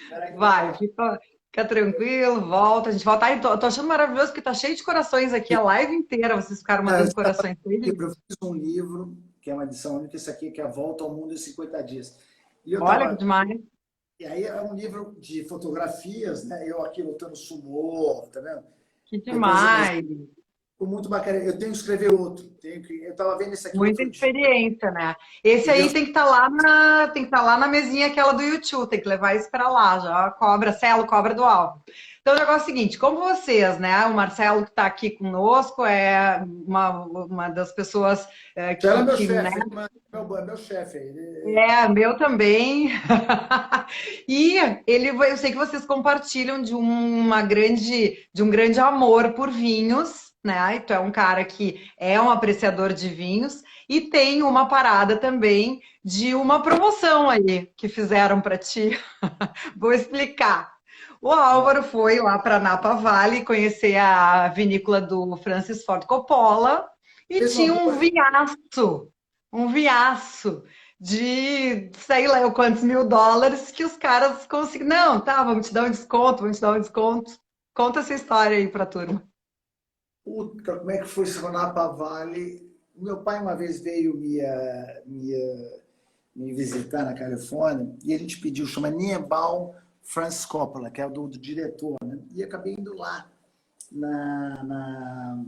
Espera aí que eu vou Vai, falar. fica tranquilo, volta. A gente volta. Ai, tô achando maravilhoso porque tá cheio de corações aqui, a live inteira vocês ficaram mandando corações Eu felizes. fiz um livro, que é uma edição única, esse aqui, que é A Volta ao Mundo em 50 Dias. E eu Olha que tava. demais. E aí é um livro de fotografias, né? Eu aqui lutando sumô, tá vendo? Que Depois, mas demais. ficou muito bacana. Eu tenho que escrever outro. Eu estava vendo esse aqui Muita outro dia experiência, né? Esse e deu. aí tem que estar lá tem que estar lá na mesinha aquela do YouTube, tem que levar isso para lá, já cobra, Celo, cobra do alvo. Então, o negócio é o seguinte, como vocês, né? O Marcelo que está aqui conosco é uma das pessoas Ela é meu né, chefe, meu chefe. meu também. E eu sei que vocês compartilham de um grande amor por vinhos, né? Tu é um cara que é um apreciador de vinhos e tem uma parada também de uma promoção aí que fizeram para ti. Vou explicar. O Álvaro foi lá para Napa Valley conhecer a vinícola do Francis Ford Coppola e Fez uma tinha boa. um vinhaço de sei lá quantos US$ 1.000 que os caras conseguiram. Não, tá, vamos te dar um desconto, vamos te dar um desconto. Conta essa história aí pra turma. Puta, como é que foi esse Napa Valley? Meu pai uma vez veio me visitar na Califórnia e a gente pediu, chama Niebaum Francis Coppola, que é o do diretor, né? E acabei indo lá. Na, na...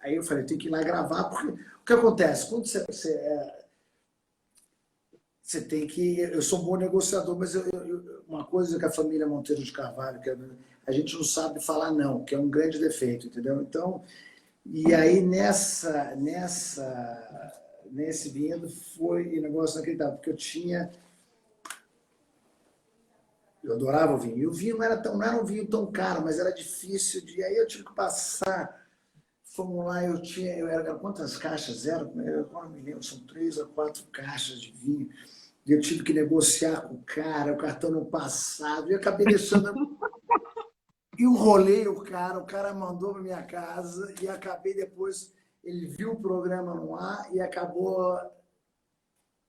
Aí eu falei, tem que ir lá gravar, porque o que acontece? Quando você tem que. Eu sou um bom negociador, mas uma coisa que a família Monteiro de Carvalho, a gente não sabe falar não, que é um grande defeito, entendeu? Então, e aí nesse vinho foi um negócio inacreditável, porque eu adorava o vinho. E o vinho não era um vinho tão caro, mas era difícil de. Aí eu tive que passar fomos lá, eram quantas caixas eram? Eu não me lembro, são 3 a 4 caixas de vinho. E eu tive que negociar com o cara, o cartão não passava, e eu acabei deixando. Enrolei o cara mandou para minha casa, e acabei depois. Ele viu o programa no ar e acabou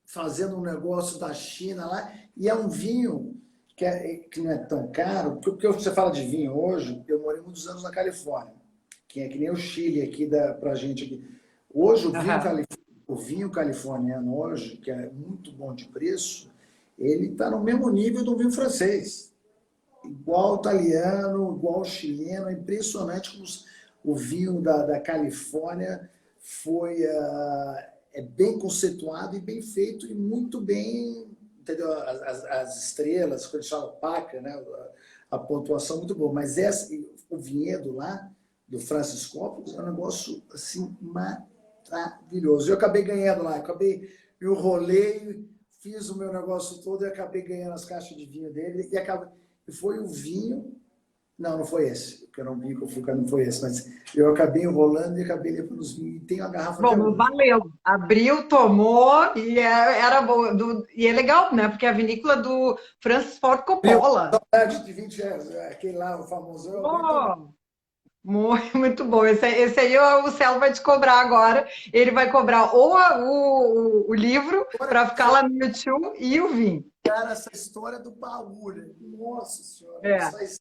fazendo um negócio da China lá. E é um vinho que não é tão caro, porque você fala de vinho hoje, eu morei muitos anos na Califórnia, que é que nem o Chile aqui para a gente aqui. Hoje, o vinho californiano hoje, que é muito bom de preço, ele está no mesmo nível do vinho francês. Igual italiano, igual chileno. É impressionante como o vinho da Califórnia foi é bem conceituado e bem feito e muito bem, entendeu? As estrelas, quando eles falam PACA, né? A pontuação muito boa. Mas o vinhedo lá, do Francis Coppola, é um negócio assim maravilhoso. Eu acabei ganhando lá, eu rolei, fiz o meu negócio todo e acabei ganhando as caixas de vinho dele. E foi o vinho. Não foi esse. Que eu não vi que eu fui, não foi esse. Mas eu acabei enrolando e acabei levando os vinhos. E tenho a garrafa até Bom, hoje. valeu. Abriu, tomou e era boa. E é legal, né? Porque é a vinícola do Francis Ford Coppola. Saudade de 20 anos. Aquele lá, o famosão, eu nem tomei. Oh, muito bom. Esse aí o Celo vai te cobrar agora. Ele vai cobrar ou o livro para ficar lá no YouTube e o vinho. Cara, essa história do baú, né? Nossa Senhora. É.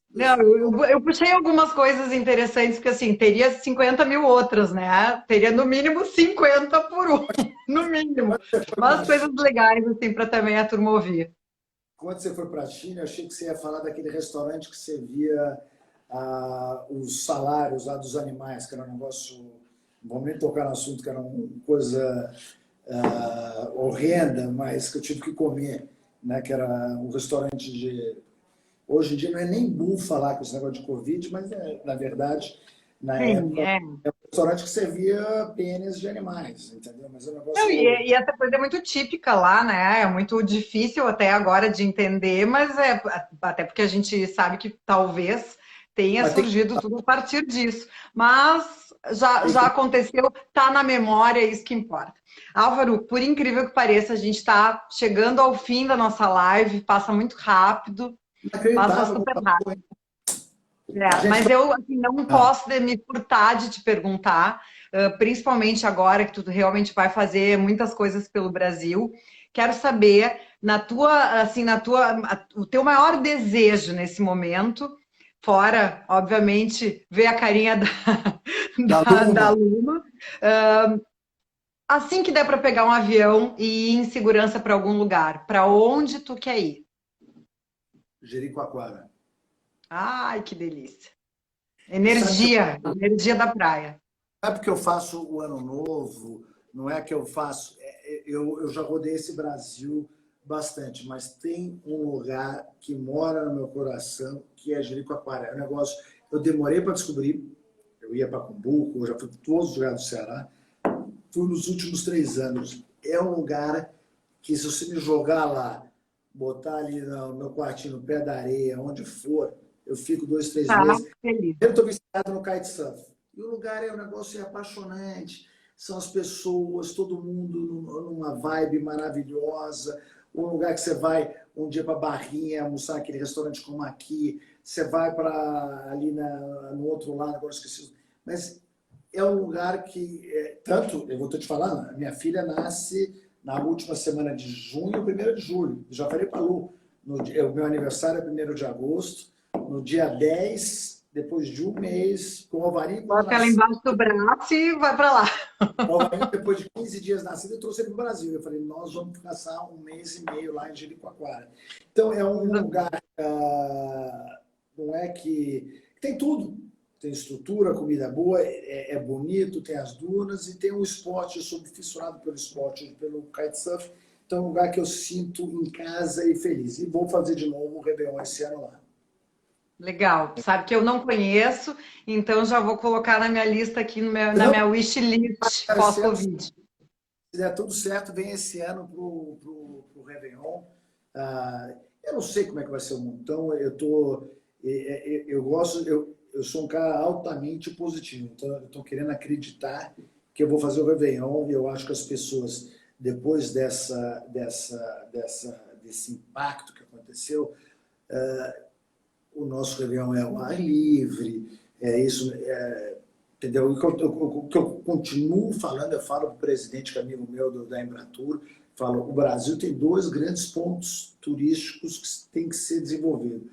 Não, eu puxei algumas coisas interessantes, porque assim, teria 50 mil outras, né? Teria no mínimo 50 por um, no mínimo. Mas coisas legais, assim, para também a turma ouvir. Quando você foi para a China, eu achei que você ia falar daquele restaurante que você via os salários lá dos animais, que era um negócio. Não vamos nem tocar no assunto, que era uma coisa horrenda, mas que eu tive que comer, né? Que era um restaurante de. Hoje em dia não é nem bom falar com esse negócio de Covid, mas na verdade, na Sim, época, é. é um restaurante que servia pênis de animais, entendeu? Mas é um Não, negócio. e essa coisa é muito típica lá, né? É muito difícil até agora de entender, mas até porque a gente sabe que talvez tenha Mas tem surgido tudo a partir disso. Mas já que aconteceu, tá na memória, é isso que importa. Álvaro, por incrível que pareça, a gente está chegando ao fim da nossa live, passa muito rápido, passa inacreditável. super rápido. A gente Mas eu assim, não tá. posso me furtar de te perguntar, principalmente agora que tu realmente vai fazer muitas coisas pelo Brasil. Quero saber, o teu maior desejo nesse momento, fora, obviamente, ver a carinha da, Da da Luma, Luma. Assim que der para pegar um avião e ir em segurança para algum lugar, para onde tu quer ir? Jericoacoara. Ai, que delícia! Sabe que Energia da praia. não é porque eu faço o ano novo, não é que eu faço. Eu já rodei esse Brasil bastante, mas tem um lugar que mora no meu coração, que é Jericoacoara. É um negócio. Eu demorei para descobrir. Eu ia para Cumbuco, eu já fui para todos os lugares do Ceará. Fui nos últimos 3 anos. É um lugar que, se você me jogar lá, botar ali no meu quartinho, no pé da areia, onde for, eu fico 2, 3 Tá, meses. feliz. Eu estou viciado no kitesurf. E o lugar é um negócio apaixonante. São as pessoas, todo mundo numa vibe maravilhosa. Um lugar que você vai um dia para Barrinha, almoçar aquele restaurante como aqui. Você vai para ali no outro lado, agora esqueci. Mas é um lugar que, tanto, eu vou te falar, minha filha nasce na última semana de junho, 1º de julho. Já falei para a Lu, o meu aniversário é 1º de agosto. No dia 10, depois de um mês, com o Alvarinho, quando Bota ela nasceu, embaixo do braço e vai para lá. o Alvarinho, depois de 15 dias nascido, eu trouxe ele para o Brasil. Eu falei, nós vamos passar um mês e meio lá em Jericoacoara. Então, é um lugar, não é que... Tem tudo. Tem estrutura, comida boa, é bonito, tem as dunas e tem o esporte. Eu sou fissurado pelo esporte, pelo kitesurf. Então, é um lugar que eu sinto em casa e feliz. E vou fazer de novo o Réveillon esse ano lá. Legal. Sabe que eu não conheço, então já vou colocar na minha lista aqui na Não, minha wish list esse ano, se pós-Covid. der tudo certo, vem esse ano pro Réveillon. Eu não sei como é que vai ser o montão. Eu gosto. eu sou um cara altamente positivo, então eu estou querendo acreditar que eu vou fazer o Réveillon e eu acho que as pessoas, depois desse impacto que aconteceu, o nosso Réveillon é ao ar livre, entendeu? O que eu continuo falando, eu falo para o presidente, que é amigo meu da Embratur, falo, o Brasil tem 2 grandes pontos turísticos que tem que ser desenvolvido.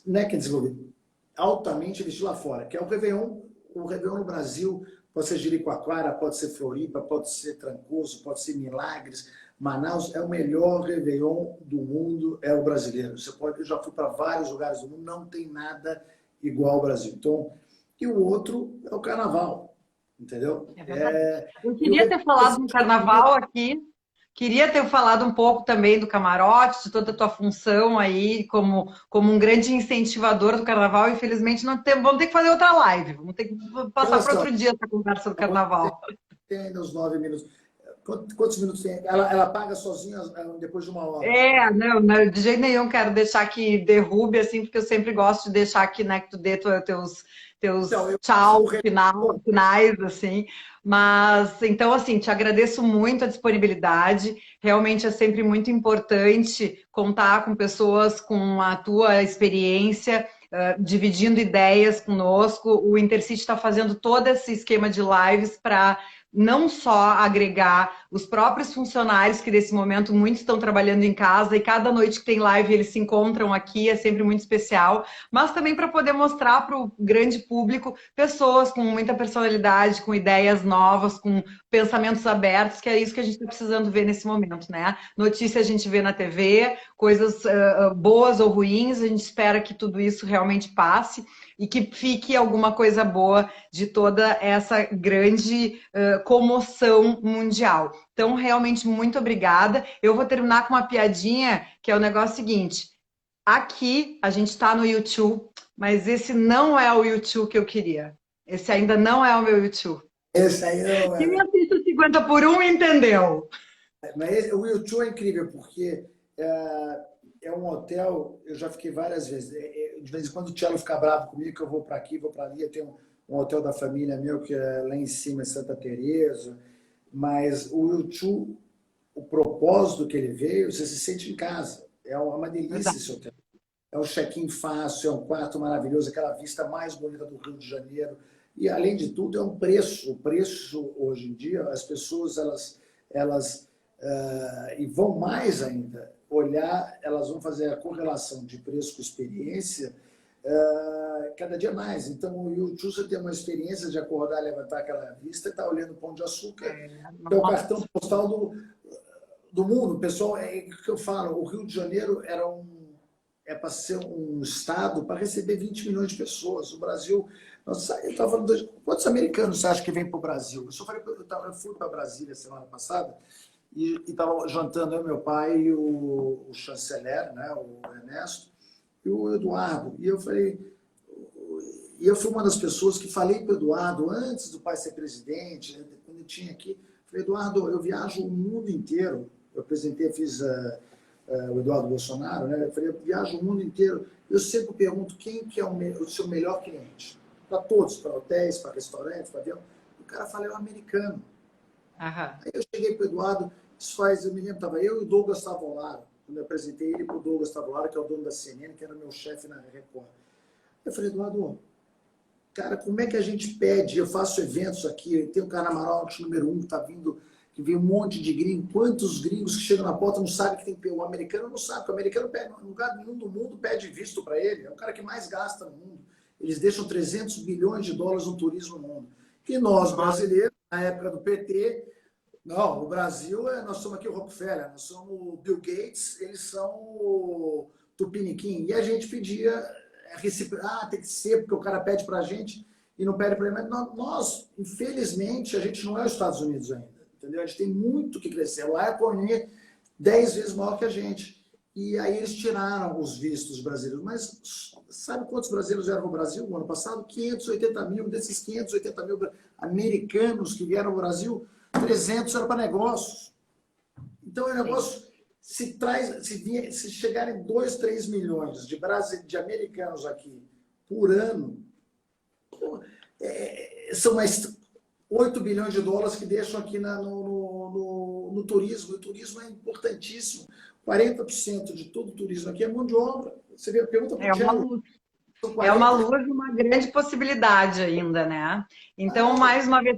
Não é que é desenvolvido, altamente investir lá fora, que é o Réveillon. O Réveillon no Brasil pode ser Jericoacoara, pode ser Floripa, pode ser Trancoso, pode ser Milagres. Manaus é o melhor Réveillon do mundo, é o brasileiro. Eu já fui para vários lugares do mundo, não tem nada igual ao Brasil. Então, e o outro é o Carnaval, entendeu? É verdade. Eu queria ter falado do Carnaval aqui, queria ter falado um pouco também do camarote, de toda a tua função aí como um grande incentivador do Carnaval. Infelizmente, vamos ter que fazer outra live, vamos ter que passar para outro dia essa conversa do Carnaval. Tem ainda uns 9 minutos. Quantos minutos tem? Ela paga sozinha depois de 1 hora. Não, de jeito nenhum quero deixar que derrube, assim, porque eu sempre gosto de deixar que, né, que tu dê teus então, tchau finais, assim. Mas, então, assim, te agradeço muito a disponibilidade. Realmente é sempre muito importante contar com pessoas com a tua experiência, dividindo ideias conosco. O Intercity está fazendo todo esse esquema de lives para não só agregar os próprios funcionários, que nesse momento muitos estão trabalhando em casa, e cada noite que tem live eles se encontram aqui, é sempre muito especial, mas também para poder mostrar para o grande público pessoas com muita personalidade, com ideias novas, com pensamentos abertos, que é isso que a gente está precisando ver nesse momento, né? Notícia a gente vê na TV, coisas boas ou ruins, a gente espera que tudo isso realmente passe e que fique alguma coisa boa de toda essa grande comoção mundial. Então, realmente, muito obrigada. Eu vou terminar com uma piadinha, que é o negócio seguinte. Aqui, a gente está no YouTube, mas esse não é o YouTube que eu queria. Esse ainda não é o meu YouTube. Esse aí não é. Quem assiste 50 por 1 entendeu. Mas o YouTube é incrível, porque é um hotel, eu já fiquei várias vezes. De vez em quando o Tchelo fica bravo comigo, que eu vou para aqui, vou para ali. Eu tenho um hotel da família meu, que é lá em cima, em Santa Teresa. Mas o YouTube, o propósito que ele veio, você se sente em casa. É uma delícia esse hotel. É um check-in fácil, é um quarto maravilhoso, aquela vista mais bonita do Rio de Janeiro. E, além de tudo, é um preço. O preço, hoje em dia, as pessoas, e vão mais ainda, olhar, elas vão fazer a correlação de preço com experiência cada dia mais. Então, o YouTube, você tem uma experiência de acordar, levantar aquela vista e estar olhando o Pão de Açúcar, que é o cartão postal do mundo. Pessoal, é o que eu falo, o Rio de Janeiro é para ser um estado para receber 20 milhões de pessoas. O Brasil, eu estava falando, quantos americanos você acha que vem para o Brasil? Eu fui para Brasília semana passada e estava jantando eu, meu pai e o chanceler, né, o Ernesto, e o Eduardo. E eu falei, e eu fui uma das pessoas que falei para o Eduardo, antes do pai ser presidente, quando ele tinha aqui, falei, Eduardo, eu viajo o mundo inteiro. Eu apresentei, fiz o Eduardo Bolsonaro, né? Eu falei, eu viajo o mundo inteiro. Eu sempre pergunto quem que é o seu melhor cliente. Para todos, para hotéis, para restaurantes, para avião. O cara fala, é o americano. Aham. Aí eu cheguei para o Eduardo, eu me lembro, estava eu e o Douglas Tavolaro, quando eu apresentei ele para o Douglas Tavolaro, que é o dono da CNN, que era meu chefe na Record. Eu falei, Eduardo, cara, como é que a gente pede? Eu faço eventos aqui, tem o Carnaval número 1 que está vindo, que vem um monte de gringos. Quantos gringos que chegam na porta não sabem que tem que ter? O americano não sabe, porque o americano pede, em lugar nenhum do mundo pede visto para ele. É o cara que mais gasta no mundo. Eles deixam 300 bilhões de dólares no turismo no mundo. E nós, brasileiros, na época do PT, não, o Brasil, nós somos aqui o Rockefeller, nós somos o Bill Gates, eles são o Tupiniquim. E a gente pedia, tem que ser, porque o cara pede para a gente e não pede para ele. Mas nós, infelizmente, a gente não é os Estados Unidos ainda. Entendeu? A gente tem muito que crescer. Lá é a economia 10 vezes maior que a gente. E aí eles tiraram os vistos brasileiros. Mas sabe quantos brasileiros vieram ao Brasil no ano passado? 580 mil. Desses 580 mil americanos que vieram ao Brasil, 300 eram para negócios. Então, o negócio, se chegarem 2, 3 milhões de americanos aqui por ano, São mais 8 bilhões de dólares que deixam aqui no turismo. O turismo é importantíssimo. 40% de todo o turismo aqui é mão de obra. Você vê, pergunta para o É uma Thiago. luz. São É uma 40. luz e uma grande possibilidade ainda, né? Então, Ah, mais uma vez,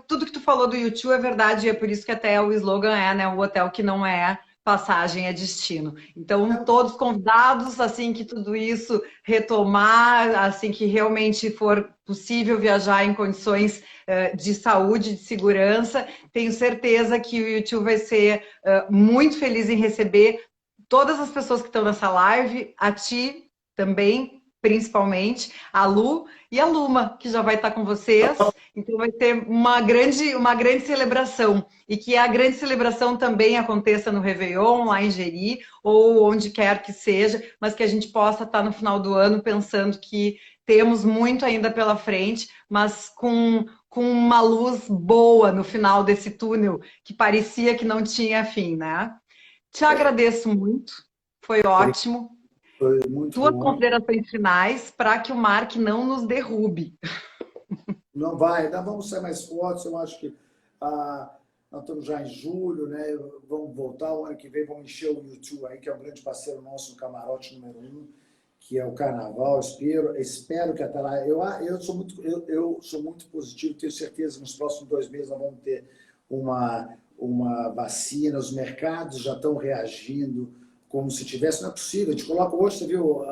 tudo que tu falou do YouTube é verdade, e é por isso que até o slogan é, né, o hotel que não é passagem, é destino. Então, todos convidados, assim que tudo isso retomar, assim que realmente for possível viajar em condições de saúde, de segurança, tenho certeza que o YouTube vai ser muito feliz em receber todas as pessoas que estão nessa live, a ti também, principalmente, a Lu e a Luma, que já vai estar com vocês. Então vai ter uma grande celebração. E que a grande celebração também aconteça no Réveillon, lá em Jeri, ou onde quer que seja, mas que a gente possa estar no final do ano pensando que temos muito ainda pela frente, mas com uma luz boa no final desse túnel, que parecia que não tinha fim, né? Te agradeço muito, foi ótimo. foi muito Tuas bom. considerações finais para que o Mark não nos derrube. Não vai, ainda vamos ser mais fortes. Eu acho que nós estamos já em julho, né? Vamos voltar o ano que vem, vamos encher o YouTube aí, que é um grande parceiro nosso no camarote número 1, que é o Carnaval. Espero que até lá. Eu sou muito positivo, tenho certeza que nos próximos 2 meses nós vamos ter uma vacina, os mercados já estão reagindo como se tivesse. Não é possível. A gente coloca hoje, você viu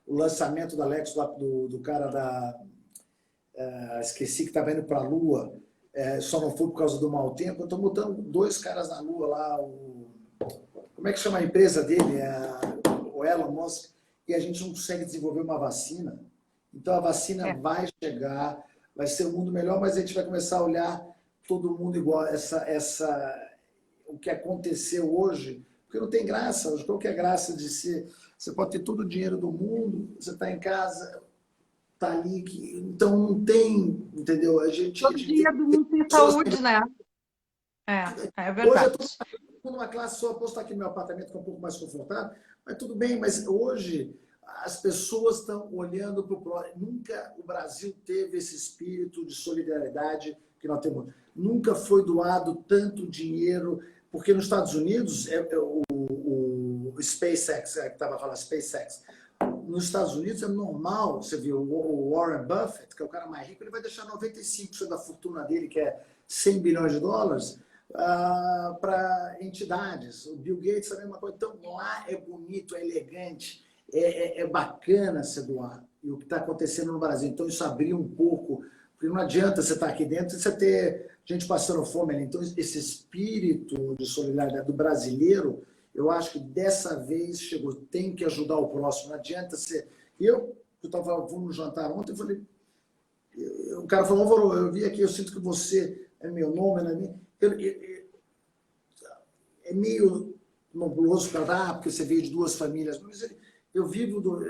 o lançamento da Alex, do cara da. Esqueci que estava indo para a Lua, só não foi por causa do mau tempo. Eu estou botando 2 caras na Lua lá, como é que chama a empresa dele? O Elon Musk, e a gente não consegue desenvolver uma vacina. Então a vacina vai chegar, vai ser um mundo melhor, mas a gente vai começar a olhar todo mundo igual. O que aconteceu hoje, porque não tem graça. Qual que é a graça de ser? Você pode ter todo o dinheiro do mundo, você está em casa, tá ali, então não tem, entendeu? Todo dia do mundo tem pessoas. saúde, né? É Hoje verdade. numa classe só, posso estar aqui no meu apartamento que é um pouco mais confortável, mas tudo bem, mas hoje as pessoas estão olhando para o próximo. Nunca o Brasil teve esse espírito de solidariedade que nós temos. Nunca foi doado tanto dinheiro, porque nos Estados Unidos, o SpaceX, que estava falando, SpaceX, nos Estados Unidos é normal, você viu, o Warren Buffett, que é o cara mais rico, ele vai deixar 95% da fortuna dele, que é 100 bilhões de dólares, para entidades. O Bill Gates é a mesma coisa. Então, lá é bonito, é elegante, é bacana se doar. E o que está acontecendo no Brasil. Então, isso abriu um pouco, porque não adianta você estar aqui dentro e você ter gente passando fome ali. Então, esse espírito de solidariedade do brasileiro, eu acho que dessa vez chegou, tem que ajudar o próximo, não adianta ser. Eu estava no jantar ontem, eu falei, o cara falou, Álvaro, eu vi aqui, eu sinto que você é meu nome, não é minha. É meio nebuloso para porque você veio de 2 famílias, mas eu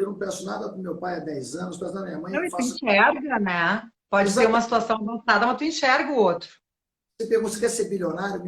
não peço nada para meu pai há 10 anos, peço nada da minha mãe, Não, eu e tu faço. enxerga, né? Pode ser uma Exatamente. situação avançada, mas tu enxerga o outro. Você pergunta, você quer ser bilionário?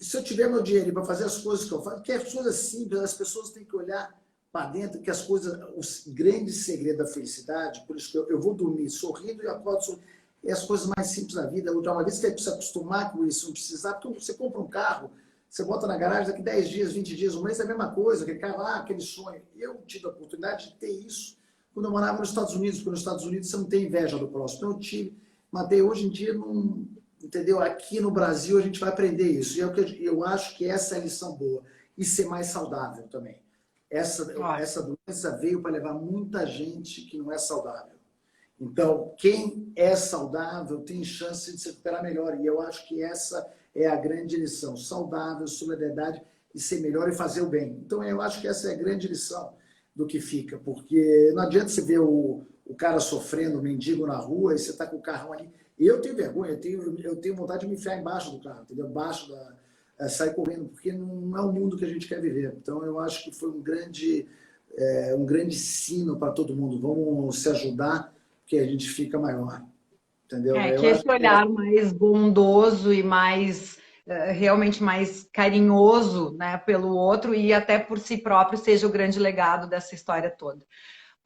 Se eu tiver meu dinheiro para fazer as coisas que eu faço, que as coisas simples, as pessoas têm que olhar para dentro, que as coisas, o grande segredo da felicidade, por isso que eu vou dormir sorrindo e acordo sorrindo, é as coisas mais simples da vida. Uma vez que você se acostumar com isso, não precisar, porque você compra um carro, você bota na garagem, daqui 10 dias, 20 dias, um mês, é a mesma coisa, aquele carro, aquele sonho. Eu tive a oportunidade de ter isso quando eu morava nos Estados Unidos, porque nos Estados Unidos você não tem inveja do próximo. Então eu tive, mas hoje em dia não. Entendeu? Aqui no Brasil a gente vai aprender isso. E eu acho que essa é a lição boa. E ser mais saudável também. Essa doença veio para levar muita gente que não é saudável. Então, quem é saudável tem chance de se recuperar melhor. E eu acho que essa é a grande lição. Saudável, solidariedade e ser melhor e fazer o bem. Então, eu acho que essa é a grande lição do que fica. Porque não adianta você ver o cara sofrendo, o mendigo na rua, e você está com o carrão ali. Eu tenho vergonha, eu tenho vontade de me enfiar embaixo do carro, entendeu? Embaixo sair correndo, porque não é o mundo que a gente quer viver. Então, eu acho que foi um grande sino para todo mundo. Vamos se ajudar, que a gente fica maior. Entendeu? Que esse olhar mais bondoso e mais realmente mais carinhoso, né, pelo outro e até por si próprio seja o grande legado dessa história toda.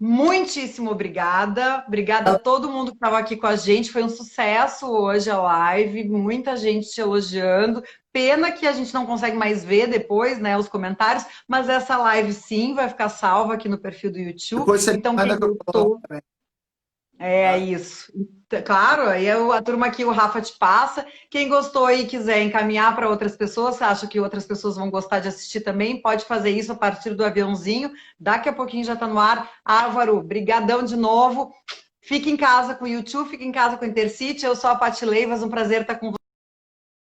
Muitíssimo obrigada. Obrigada a todo mundo que estava aqui com a gente. Foi um sucesso hoje a live, muita gente te elogiando. Pena que a gente não consegue mais ver depois, né, os comentários, mas essa live sim vai ficar salva aqui no perfil do YouTube. Depois você Então, quem manda que eu gostou, coloco também. é Tá? isso. Claro, aí a turma aqui, o Rafa te passa. Quem gostou e quiser encaminhar para outras pessoas, acha que outras pessoas vão gostar de assistir também, pode fazer isso a partir do aviãozinho. Daqui a pouquinho já está no ar. Álvaro, brigadão de novo. Fique em casa com o YouTube, fique em casa com o Intercity. Eu sou a Paty Leivas, um prazer estar com você.